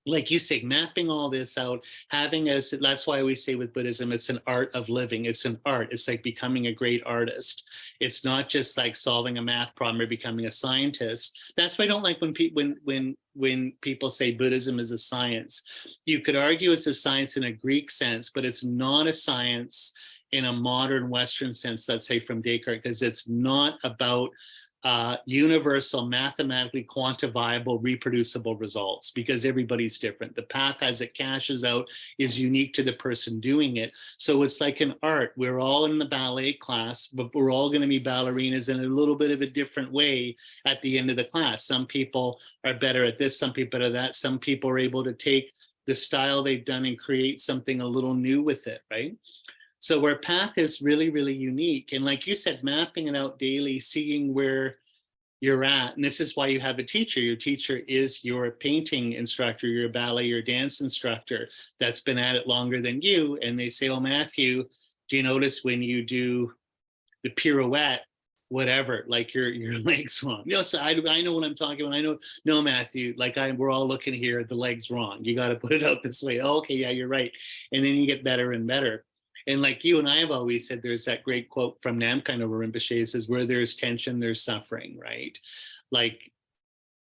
like you say, mapping all this out, that's why we say with Buddhism, it's an art of living. It's an art. It's like becoming a great artist. It's not just like solving a math problem or becoming a scientist. That's why I don't like when people say Buddhism is a science. You could argue it's a science in a Greek sense, but it's not a science in a modern Western sense, let's say from Descartes, because it's not about universal, mathematically quantifiable, reproducible results, because everybody's different. The path as it cashes out is unique to the person doing it. So it's like an art. We're all in the ballet class, but we're all going to be ballerinas in a little bit of a different way at the end of the class. Some people are better at this, some people are that, some people are able to take the style they've done and create something a little new with it, right? So our path is really, really unique. And like you said, mapping it out daily, seeing where you're at. And this is why you have a teacher. Your teacher is your painting instructor, your ballet, your dance instructor that's been at it longer than you. And they say, oh, Matthew, do you notice when you do the pirouette, whatever, like your leg's wrong? You know, so I know what I'm talking about. I know, no, Matthew, like we're all looking here, the leg's wrong. You got to put it out this way. Oh, okay, yeah, you're right. And then you get better and better. And like you and I have always said, there's that great quote from Namkhai Rinpoche, says, where there's tension, there's suffering, right? Like,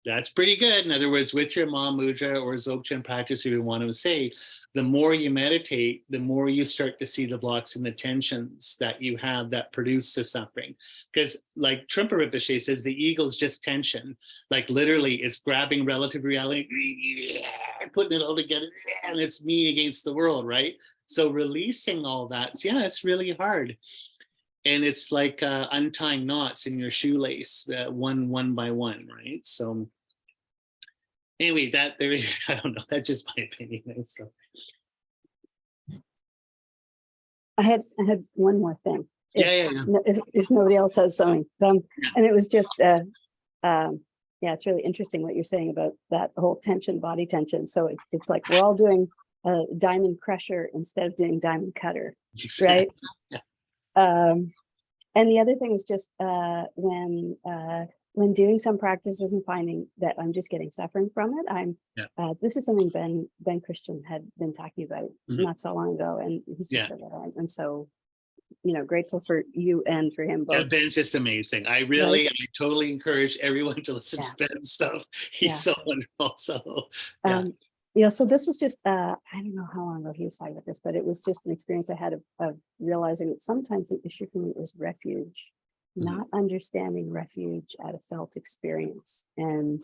that's pretty good. In other words, with your Ma Mudra or Dzogchen practice, if you want to say, the more you meditate, the more you start to see the blocks and the tensions that you have that produce the suffering. Because like Trungpa Rinpoche says, the ego is just tension. Like literally, it's grabbing relative reality, putting it all together, and it's me against the world, right? So releasing all that, yeah, it's really hard. And it's like untying knots in your shoelace, one by one, right? So anyway, that there, I don't know, that's just my opinion. So. I had one more thing. Yeah. If nobody else has something, and it was just, yeah, it's really interesting what you're saying about that whole tension, body tension. So it's like we're all doing diamond crusher instead of doing diamond cutter, right? Yeah. And the other thing is just when doing some practices and finding that I'm just getting suffering from it, this is something Ben Christian had been talking about not so long ago, and he's just said that I'm so grateful for you and for him both. Yeah, Ben's just amazing. I totally encourage everyone to listen to Ben's stuff. He's so wonderful. So so this was just I don't know how long ago he was talking about this, but it was just an experience I had of realizing that sometimes the issue for me is refuge, not understanding refuge at a felt experience, and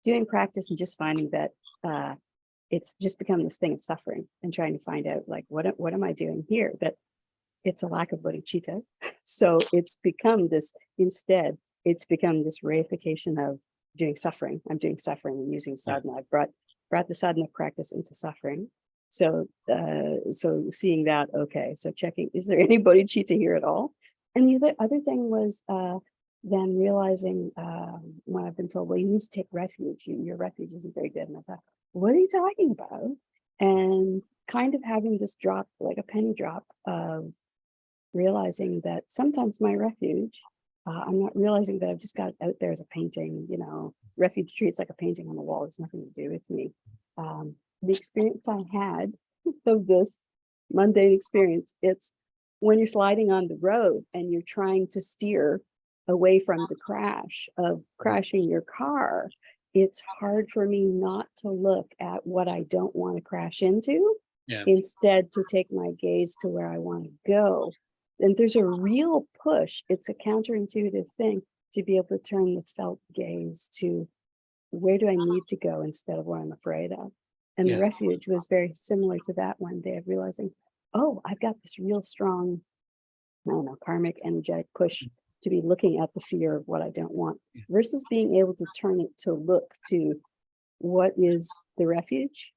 doing practice and just finding that it's just become this thing of suffering and trying to find out like what am I doing here, that it's a lack of bodhicitta. So it's become this, instead it's become this reification of doing suffering. I'm doing suffering and using sadhana. I've brought the sadhana practice into suffering. So so seeing that, okay, so checking, is there any bodhicitta here at all? And the other thing was then realizing when I've been told, well, you need to take refuge. Your refuge isn't very good. And I thought, what are you talking about? And kind of having this drop, like a penny drop of realizing that sometimes my refuge, I'm not realizing that I've just got out there as a painting, refuge treats like a painting on the wall. It's nothing to do with me. The experience I had of this mundane experience, it's when you're sliding on the road and you're trying to steer away from the crash of crashing your car, it's hard for me not to look at what I don't want to crash into, instead to take my gaze to where I want to go. And there's a real push. It's a counterintuitive thing to be able to turn the felt gaze to where do I need to go instead of what I'm afraid of. And the refuge was very similar to that one day of realizing, oh, I've got this real strong, I don't know, karmic, energetic push to be looking at the fear of what I don't want versus being able to turn it to look to what is the refuge,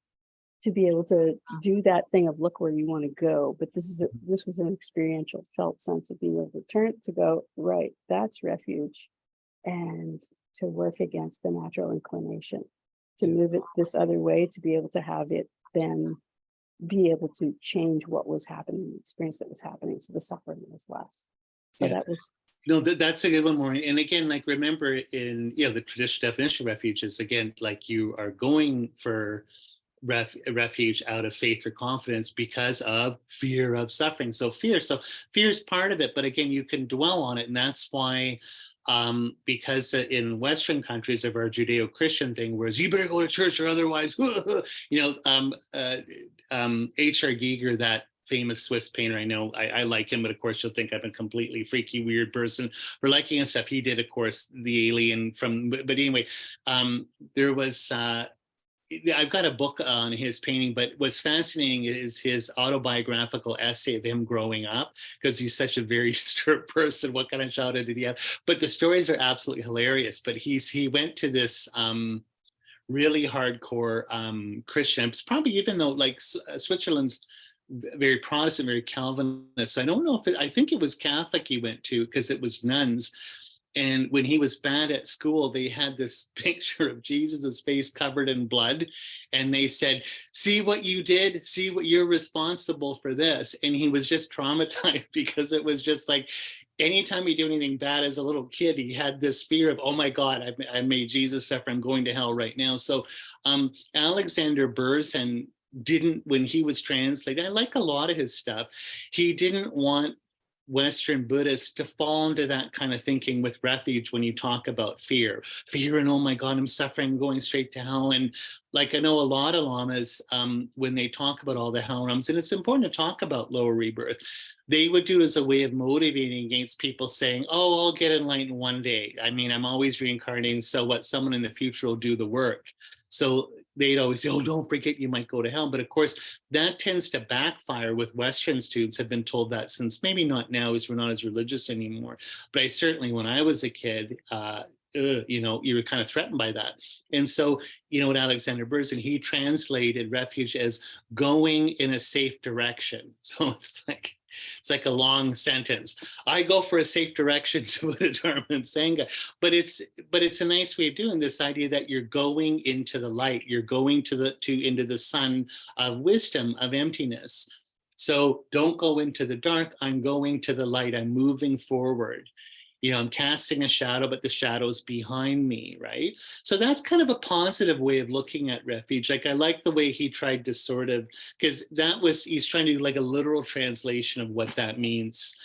to be able to do that thing of look where you want to go. But this was an experiential felt sense of being able to turn it to go, right, that's refuge, and to work against the natural inclination to move it this other way, to be able to have it then be able to change what was happening, the experience that was happening, so the suffering was less. So that was. No, that's a good one, Maureen. And again, like remember in the traditional definition of refuge is again like you are going for refuge out of faith or confidence because of fear of suffering. So fear is part of it, but again, you can dwell on it, and that's why. Because in Western countries of our Judeo-Christian thing, whereas you better go to church or otherwise, H.R. Giger, that famous Swiss painter. I know I like him, but of course you'll think I'm a completely freaky, weird person for liking his stuff. He did, of course, the alien from, but anyway, there was, I've got a book on his painting, but what's fascinating is his autobiographical essay of him growing up, because he's such a very disturbed person. What kind of childhood did he have? But the stories are absolutely hilarious. But he went to this really hardcore Christian. It's probably, even though like Switzerland's very Protestant, very Calvinist. So I don't know if I think it was Catholic he went to, because it was nuns. And when he was bad at school, they had this picture of Jesus's face covered in blood. And they said, see what you did? See what you're responsible for this. And he was just traumatized, because it was just like, anytime he did anything bad as a little kid, he had this fear of, oh my God, I made Jesus suffer. I'm going to hell right now. So Alexander Berzin didn't, when he was translated, I like a lot of his stuff, he didn't want Western Buddhists to fall into that kind of thinking with refuge when you talk about fear, and oh my God, I'm suffering, I'm going straight to hell. And like, I know a lot of lamas, when they talk about all the hell realms, and it's important to talk about lower rebirth, they would do it as a way of motivating against people saying, oh, I'll get enlightened one day. I mean, I'm always reincarnating, so what, someone in the future will do the work. So they'd always say, oh, don't forget, you might go to hell. But of course, that tends to backfire with Western students. Have been told that since, maybe not now, as we're not as religious anymore. But I certainly, when I was a kid, you know, you were kind of threatened by that. And so, you know, what Alexander Berzin, he translated refuge as going in a safe direction. So it's like a long sentence. I go for a safe direction to Buddha, Dharma, and Sangha. But it's a nice way of doing this idea that you're going into the light. You're going into the sun of wisdom, of emptiness. So don't go into the dark. I'm going to the light. I'm moving forward. You know, I'm casting a shadow, but the shadow's behind me, right? So that's kind of a positive way of looking at refuge. Like, I like the way he tried to sort of, because he's trying to do like a literal translation of what that means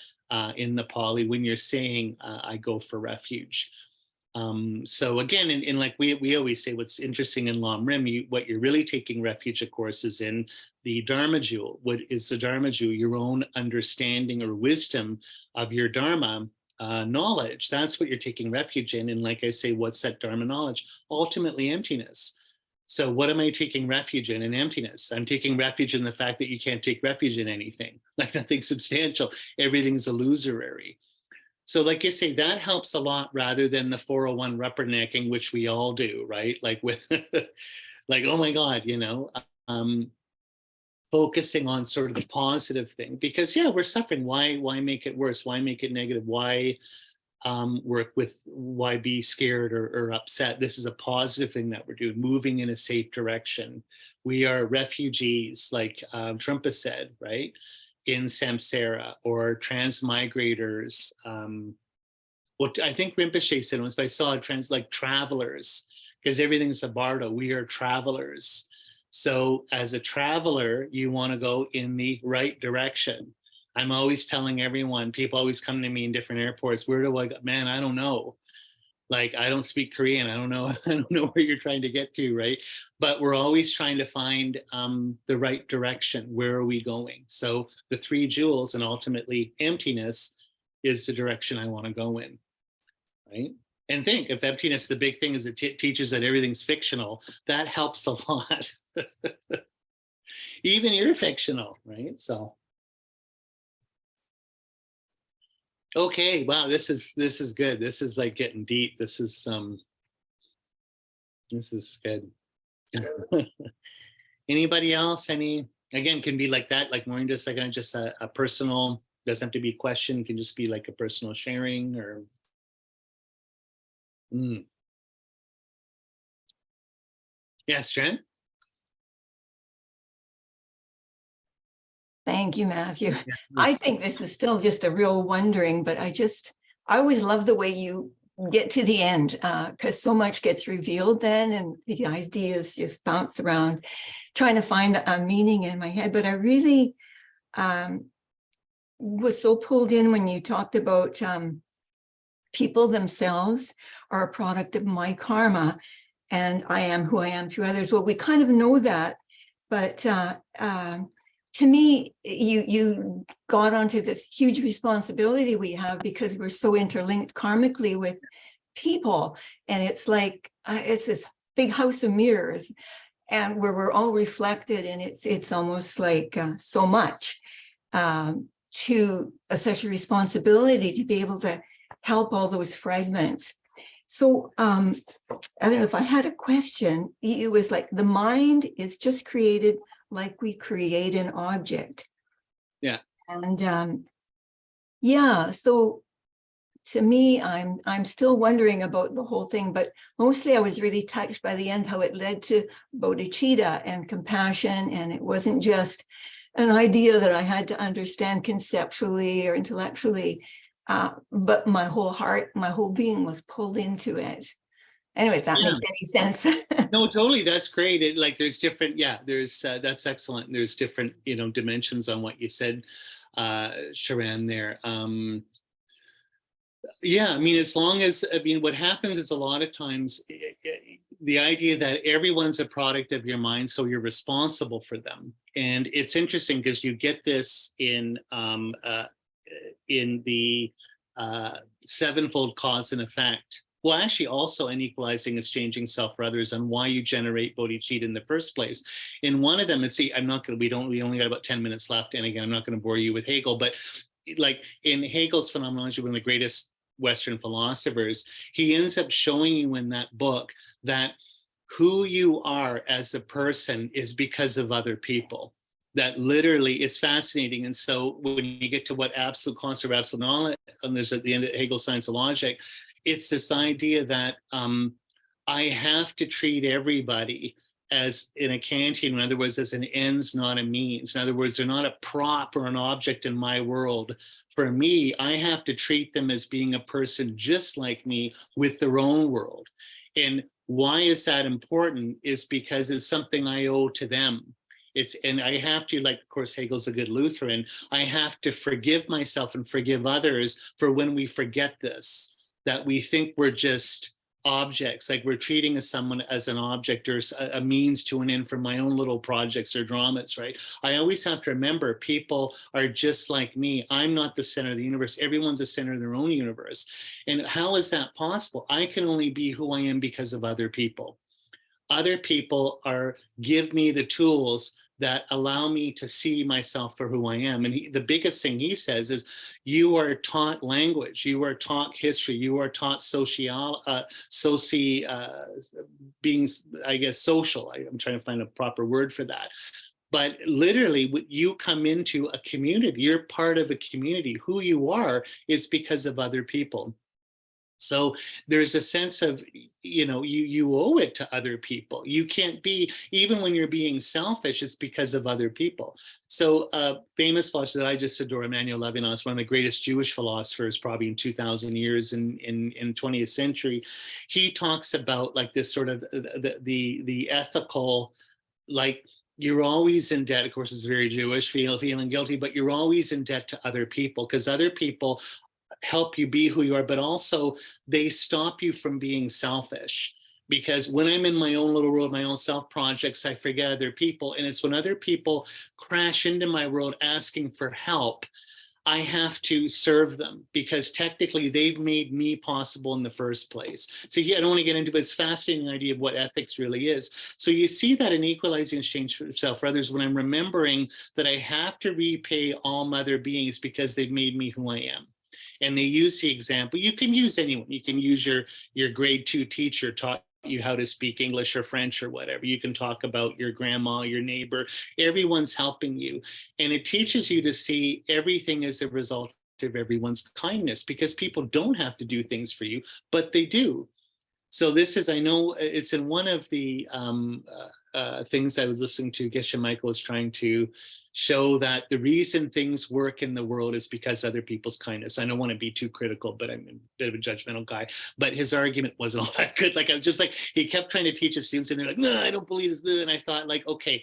in the Pali when you're saying, I go for refuge. So again, in like we always say, what's interesting in LamRim, what you're really taking refuge, of course, is in the Dharma jewel. What is the Dharma jewel? Your own understanding or wisdom of your Dharma. Knowledge, that's what you're taking refuge in. And like I say, what's that Dharma knowledge? Ultimately emptiness. So what am I taking refuge in emptiness? I'm taking refuge in the fact that you can't take refuge in anything, like nothing substantial. Everything's illusory. So like I say, that helps a lot rather than the 401 rubbernecking, which we all do, right? Like with, like, oh my God, you know, focusing on sort of the positive thing, because yeah, we're suffering. Why make it worse? Why make it negative? Why why be scared or upset? This is a positive thing that we're doing, moving in a safe direction. We are refugees, like Trungpa said, right? In samsara, or transmigrators. What I think Rinpoche said was, I saw like travelers, because everything's a bardo. We are travelers. So as a traveler, you want to go in the right direction. I'm always telling everyone, people always come to me in different airports, where do I go? Man, I don't know. Like, I don't speak Korean. I don't know where you're trying to get to, right? But we're always trying to find the right direction. Where are we going? So the three jewels, and ultimately emptiness, is the direction I want to go in, right? And think, if emptiness, the big thing is it teaches that everything's fictional, that helps a lot. Even you're fictional, right? So, okay, wow, this is good. This is like getting deep. This is good. Anybody else? Again, can be like that, like more just like a personal, doesn't have to be a question, can just be like a personal sharing, or Yes, Jen? Thank you, Matthew. Yeah. I think this is still just a real wondering, but I always love the way you get to the end, because so much gets revealed then, and the ideas just bounce around, trying to find a meaning in my head. But I really was so pulled in when you talked about people themselves are a product of my karma, and I am who I am through others. Well, we kind of know that, but to me, you got onto this huge responsibility we have because we're so interlinked karmically with people. And it's like, it's this big house of mirrors, and where we're all reflected, and it's almost like so much to such a responsibility to be able to help all those fragments. So I don't know if I had a question. It was like the mind is just created like we create an object. Yeah. And yeah, so to me, I'm still wondering about the whole thing, but mostly I was really touched by the end, how it led to bodhicitta and compassion. And it wasn't just an idea that I had to understand conceptually or intellectually, but my whole heart, my whole being was pulled into it. Anyway, if that Yeah. makes any sense. No, totally. That's great. It, like, there's different, yeah, there's, that's excellent. There's different, you know, dimensions on what you said, Sharan, there. Yeah, I mean, as long as, I mean, what happens is a lot of times the idea that everyone's a product of your mind, so you're responsible for them. And it's interesting because you get this in the sevenfold cause and effect. Well, actually, also in equalizing, exchanging self for others, on why you generate bodhicitta in the first place. In one of them, and see, I'm not going to, we only got about 10 minutes left. And again, I'm not going to bore you with Hegel, but like in Hegel's phenomenology, one of the greatest Western philosophers, he ends up showing you in that book that who you are as a person is because of other people. That literally, it's fascinating. And so when you get to what absolute concept or absolute knowledge, and there's at the end of Hegel's Science of Logic, it's this idea that I have to treat everybody as in a Kantian, in other words, as an ends, not a means. In other words, they're not a prop or an object in my world. For me, I have to treat them as being a person just like me with their own world. And why is that important? Is because it's something I owe to them. And I have to, like, of course, Hegel's a good Lutheran, I have to forgive myself and forgive others for when we forget this, that we think we're just objects, like we're treating someone as an object or a means to an end for my own little projects or dramas, right? I always have to remember people are just like me. I'm not the center of the universe. Everyone's the center of their own universe. And how is that possible? I can only be who I am because of other people. Other people give me the tools that allow me to see myself for who I am. And the biggest thing he says is, you are taught language, you are taught history, you are taught being, I guess, social. I'm trying to find a proper word for that. But literally, you come into a community, you're part of a community. Who you are is because of other people. So there's a sense of, you know, you owe it to other people. You can't be, even when you're being selfish, it's because of other people. So famous philosopher that I just adore, Emmanuel Levinas, one of the greatest Jewish philosophers probably in 2,000 years in 20th century, he talks about like this sort of the ethical, like, you're always in debt. Of course, it's very Jewish, feeling guilty, but you're always in debt to other people because other people help you be who you are, but also they stop you from being selfish. Because when I'm in my own little world, my own self projects, I forget other people. And it's when other people crash into my world asking for help, I have to serve them because technically they've made me possible in the first place. So I don't want to get into it, but it's a fascinating idea of what ethics really is. So you see that in equalizing exchange for self for others, when I'm remembering that I have to repay all mother beings because they've made me who I am. And they use the example. You can use anyone. You can use your grade 2 teacher taught you how to speak English or French or whatever. You can talk about your grandma, your neighbor. Everyone's helping you. And it teaches you to see everything as a result of everyone's kindness, because people don't have to do things for you, but they do. So this is, I know it's in one of the things I was listening to, Geshe Michael was trying to show that the reason things work in the world is because other people's kindness. I don't want to be too critical, but I'm a bit of a judgmental guy. But his argument wasn't all that good. Like, I was just like, he kept trying to teach his students and they're like, no, I don't believe this. And I thought, like, okay,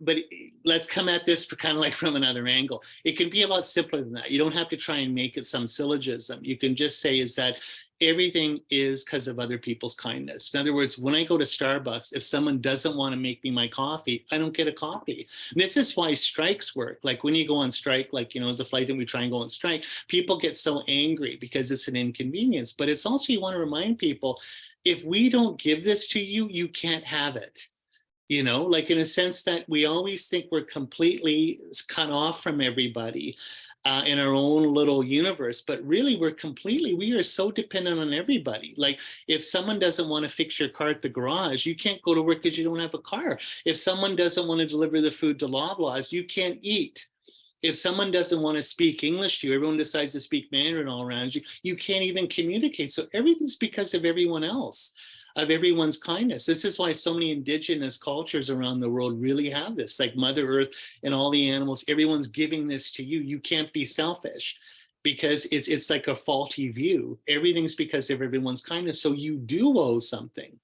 but let's come at this for kind of like from another angle. It can be a lot simpler than that. You don't have to try and make it some syllogism. You can just say is that everything is because of other people's kindness. In other words, when I go to Starbucks, if someone doesn't want to make me my coffee, I don't get a coffee. This is why strikes work. Like when you go on strike, like, as a flight and we try and go on strike, people get so angry because it's an inconvenience. But it's also, you want to remind people, if we don't give this to you, you can't have it. Like in a sense that we always think we're completely cut off from everybody in our own little universe, but really we are so dependent on everybody. Like if someone doesn't want to fix your car at the garage, you can't go to work because you don't have a car. If someone doesn't want to deliver the food to Loblaws, you can't eat. If someone doesn't want to speak English to you, everyone decides to speak Mandarin all around you, you can't even communicate. So everything's because of everyone else, of everyone's kindness. This is why so many indigenous cultures around the world really have this, like Mother Earth and all the animals, everyone's giving this to you. You can't be selfish because it's like a faulty view. Everything's because of everyone's kindness. So you do owe something.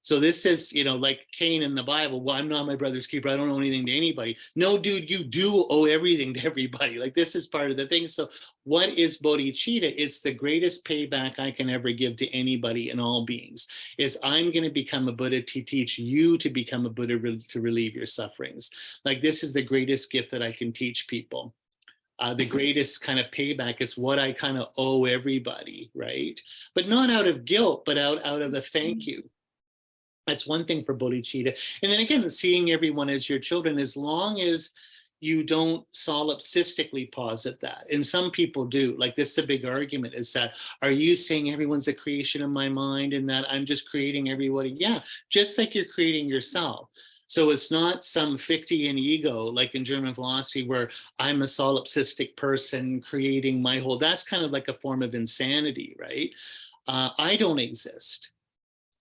So this is, like Cain in the Bible, well, I'm not my brother's keeper. I don't owe anything to anybody. No, dude, you do owe everything to everybody. Like this is part of the thing. So what is bodhicitta? It's the greatest payback I can ever give to anybody and all beings. Is I'm going to become a Buddha to teach you to become a Buddha to relieve your sufferings. Like this is the greatest gift that I can teach people. The greatest kind of payback is what I kind of owe everybody, right? But not out of guilt, but out of a thank you. That's one thing for bodhicitta. And then again, seeing everyone as your children, as long as you don't solipsistically posit that. And some people do. Like this is a big argument, is that, are you saying everyone's a creation of my mind and that I'm just creating everybody? Yeah, just like you're creating yourself. So it's not some Fichtean ego, like in German philosophy, where I'm a solipsistic person creating my whole, that's kind of like a form of insanity, right? I don't exist.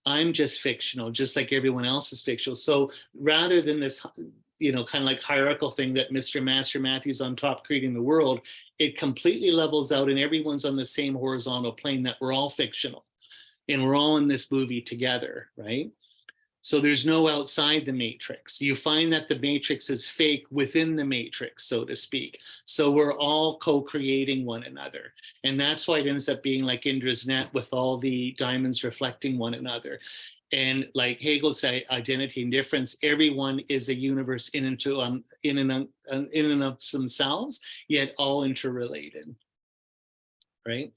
I'm just fictional, just like everyone else is fictional. So rather than this, kind of like hierarchical thing that Mr. Master Matthew's on top creating the world, it completely levels out and everyone's on the same horizontal plane, that we're all fictional and we're all in this movie together, right? So there's no outside the matrix. You find that the matrix is fake within the matrix, so to speak. So we're all co-creating one another. And that's why it ends up being like Indra's net with all the diamonds reflecting one another. And like Hegel say, identity and difference, everyone is a universe in and of themselves, yet all interrelated, right?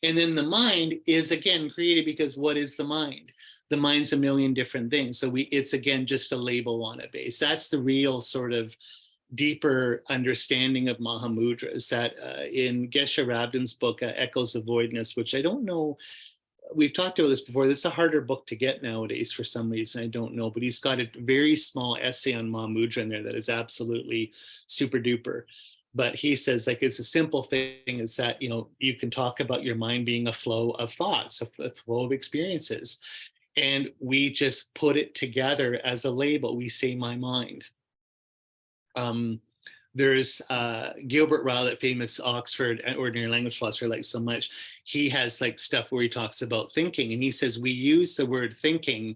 And then the mind is again created because what is the mind? The mind's a million different things. So it's again just a label on a base. That's the real sort of deeper understanding of Mahamudra, is that in Geshe Rabden's book, Echoes of Voidness, which I don't know, we've talked about this before, this is a harder book to get nowadays for some reason, I don't know, but he's got a very small essay on Mahamudra in there that is absolutely super duper. But he says, like, it's a simple thing, is that, you can talk about your mind being a flow of thoughts, a flow of experiences. And we just put it together as a label. We say my mind. There's Gilbert Ryle, that famous Oxford ordinary language philosopher I like so much. He has like stuff where he talks about thinking. And he says, we use the word thinking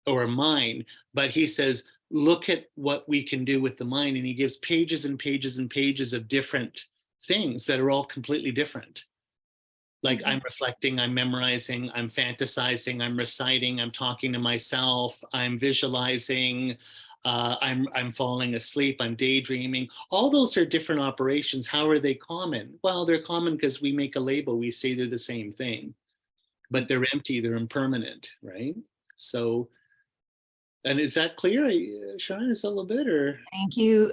or mind, but he says, look at what we can do with the mind. And he gives pages and pages and pages of different things that are all completely different. Like I'm reflecting, I'm memorizing, I'm fantasizing, I'm reciting, I'm talking to myself, I'm visualizing, I'm falling asleep, I'm daydreaming. All those are different operations. How are they common? Well, they're common because we make a label. We say they're the same thing, but they're empty, they're impermanent, right? So, and is that clear, Sharon? Is that a little bit, or? Thank you.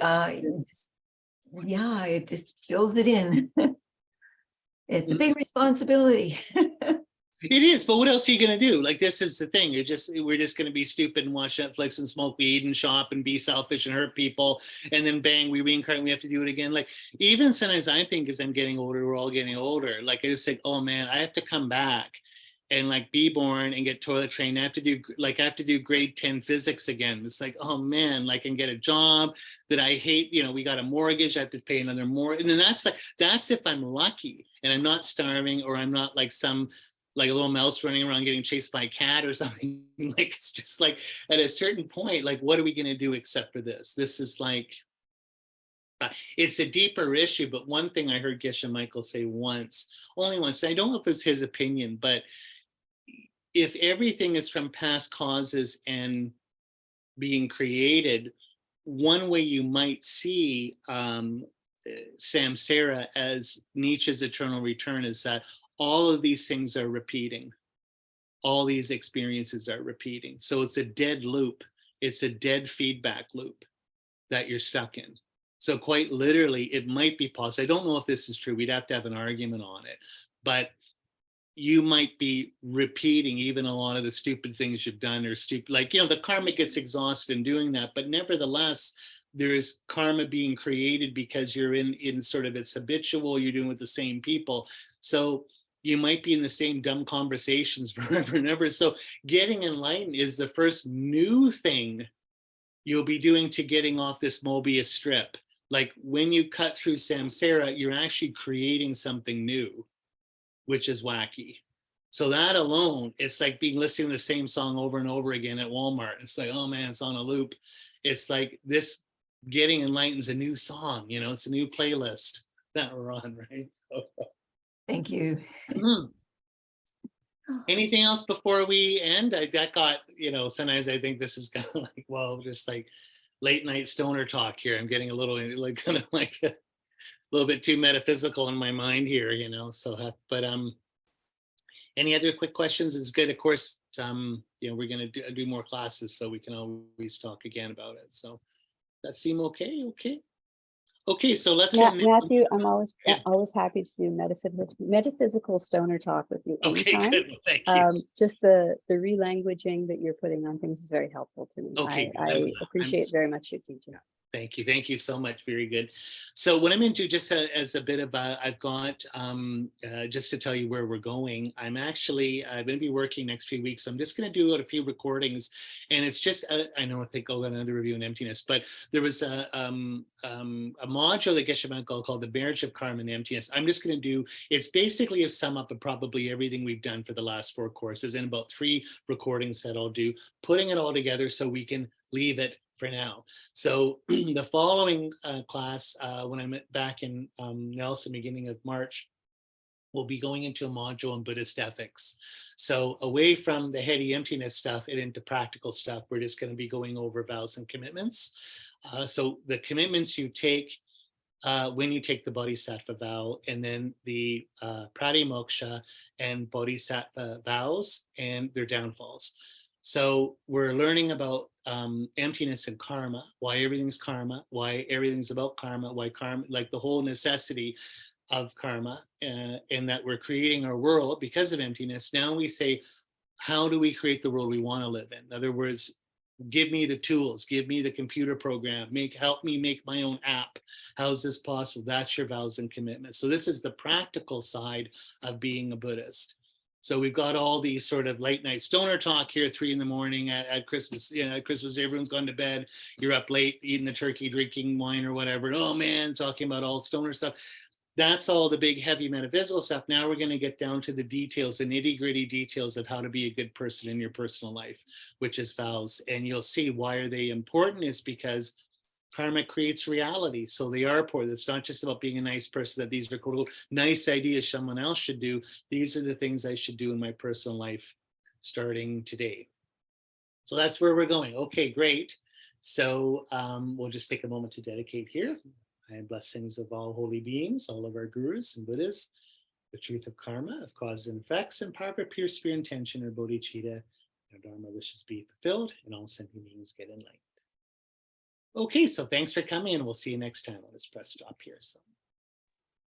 Yeah, it just fills it in. It's a big responsibility. It is, but what else are you going to do? Like, this is the thing. We're just going to be stupid and watch Netflix and smoke weed and shop and be selfish and hurt people. And then bang, we reincarnate, we have to do it again. Like, even sometimes I think as I'm getting older, we're all getting older. Like, I just think, oh man, I have to come back and like be born and get toilet trained. I have to do grade 10 physics again. It's like, oh man, like, and get a job that I hate. We got a mortgage, I have to pay another more. And then that's if I'm lucky and I'm not starving, or I'm not like some like a little mouse running around getting chased by a cat or something. Like, it's just like at a certain point, like, what are we going to do except for this? This is like, it's a deeper issue. But one thing I heard Geshe Michael say once, only once, I don't know if it's his opinion, but if everything is from past causes and being created, one way you might see samsara as Nietzsche's eternal return is that all of these things are repeating. All these experiences are repeating. So it's a dead loop. It's a dead feedback loop that you're stuck in. So quite literally, it might be possible. I don't know if this is true. We'd have to have an argument on it. But you might be repeating even a lot of the stupid things you've done, or stupid, like, you know, the karma gets exhausted in doing that. But nevertheless, there's karma being created because you're in sort of, it's habitual, you're doing with the same people. So you might be in the same dumb conversations forever and ever. So getting enlightened is the first new thing you'll be doing to getting off this Mobius strip. Like, when you cut through samsara, you're actually creating something new, which is wacky. So that alone, it's like being listening to the same song over and over again at Walmart. It's like, oh man, it's on a loop. It's like this getting enlightened is a new song, you know, it's a new playlist that we're on, right? So, Thank you. anything else before we end? That got, you know, sometimes I think this is kind of like, well, just like late night stoner talk here. I'm getting a little like kind of like a little bit too metaphysical in my mind here, you know. So, but any other quick questions is good. Of course, you know, we're going to do more classes, so we can always talk again about it. So that seem okay? Okay, so let's end. Matthew, I'm always Yeah. always happy to do metaphysical stoner talk with you Okay, anytime. good. Well, thank you. Just the relanguaging that you're putting on things is very helpful to me. Okay, good. I appreciate very much your teaching. Thank you. Thank you so much. Very good. So what I'm into, just as a bit of I've got, just to tell you where we're going, I'm going to be working next few weeks. So I'm just going to do a few recordings, and it's just, I know, I think I'll get another review in Emptiness, but there was a module that Geshe Michael called The Marriage of Karma and Emptiness. I'm just going to do, it's basically a sum up of probably everything we've done for the last 4 courses, and about 3 recordings that I'll do, putting it all together so we can leave it for now. So the following class, when I'm back in Nelson, beginning of March, we'll be going into a module on Buddhist ethics. So away from the heady emptiness stuff and into practical stuff, we're just going to be going over vows and commitments. So the commitments you take when you take the Bodhisattva vow, and then the Pratimoksha and Bodhisattva vows and their downfalls. So we're learning about emptiness and karma, why everything's karma, why everything's about karma, why karma, like the whole necessity of karma, and that we're creating our world because of emptiness. Now we say, how do we create the world we want to live in? In other words, give me the tools, give me the computer program, help me make my own app. How is this possible? That's your vows and commitments. So this is the practical side of being a Buddhist. So we've got all these sort of late night stoner talk here, 3 a.m. at Christmas. You know, at Christmas, everyone's gone to bed. You're up late eating the turkey, drinking wine or whatever. Oh man, talking about all stoner stuff. That's all the big heavy metaphysical stuff. Now we're going to get down to the details, the nitty gritty details of how to be a good person in your personal life, which is vows. And you'll see why are they important is because karma creates reality. So they are important. It's not just about being a nice person, that these are quote, nice ideas someone else should do. These are the things I should do in my personal life starting today. So that's where we're going. Okay, great. So we'll just take a moment to dedicate here. And blessings of all holy beings, all of our gurus and Buddhas, the truth of karma, of causes and effects, and power of pure spirit intention or bodhicitta, our dharma wishes be fulfilled, and all sentient beings get enlightened. Okay, so thanks for coming, and we'll see you next time. I'll just press stop here. So.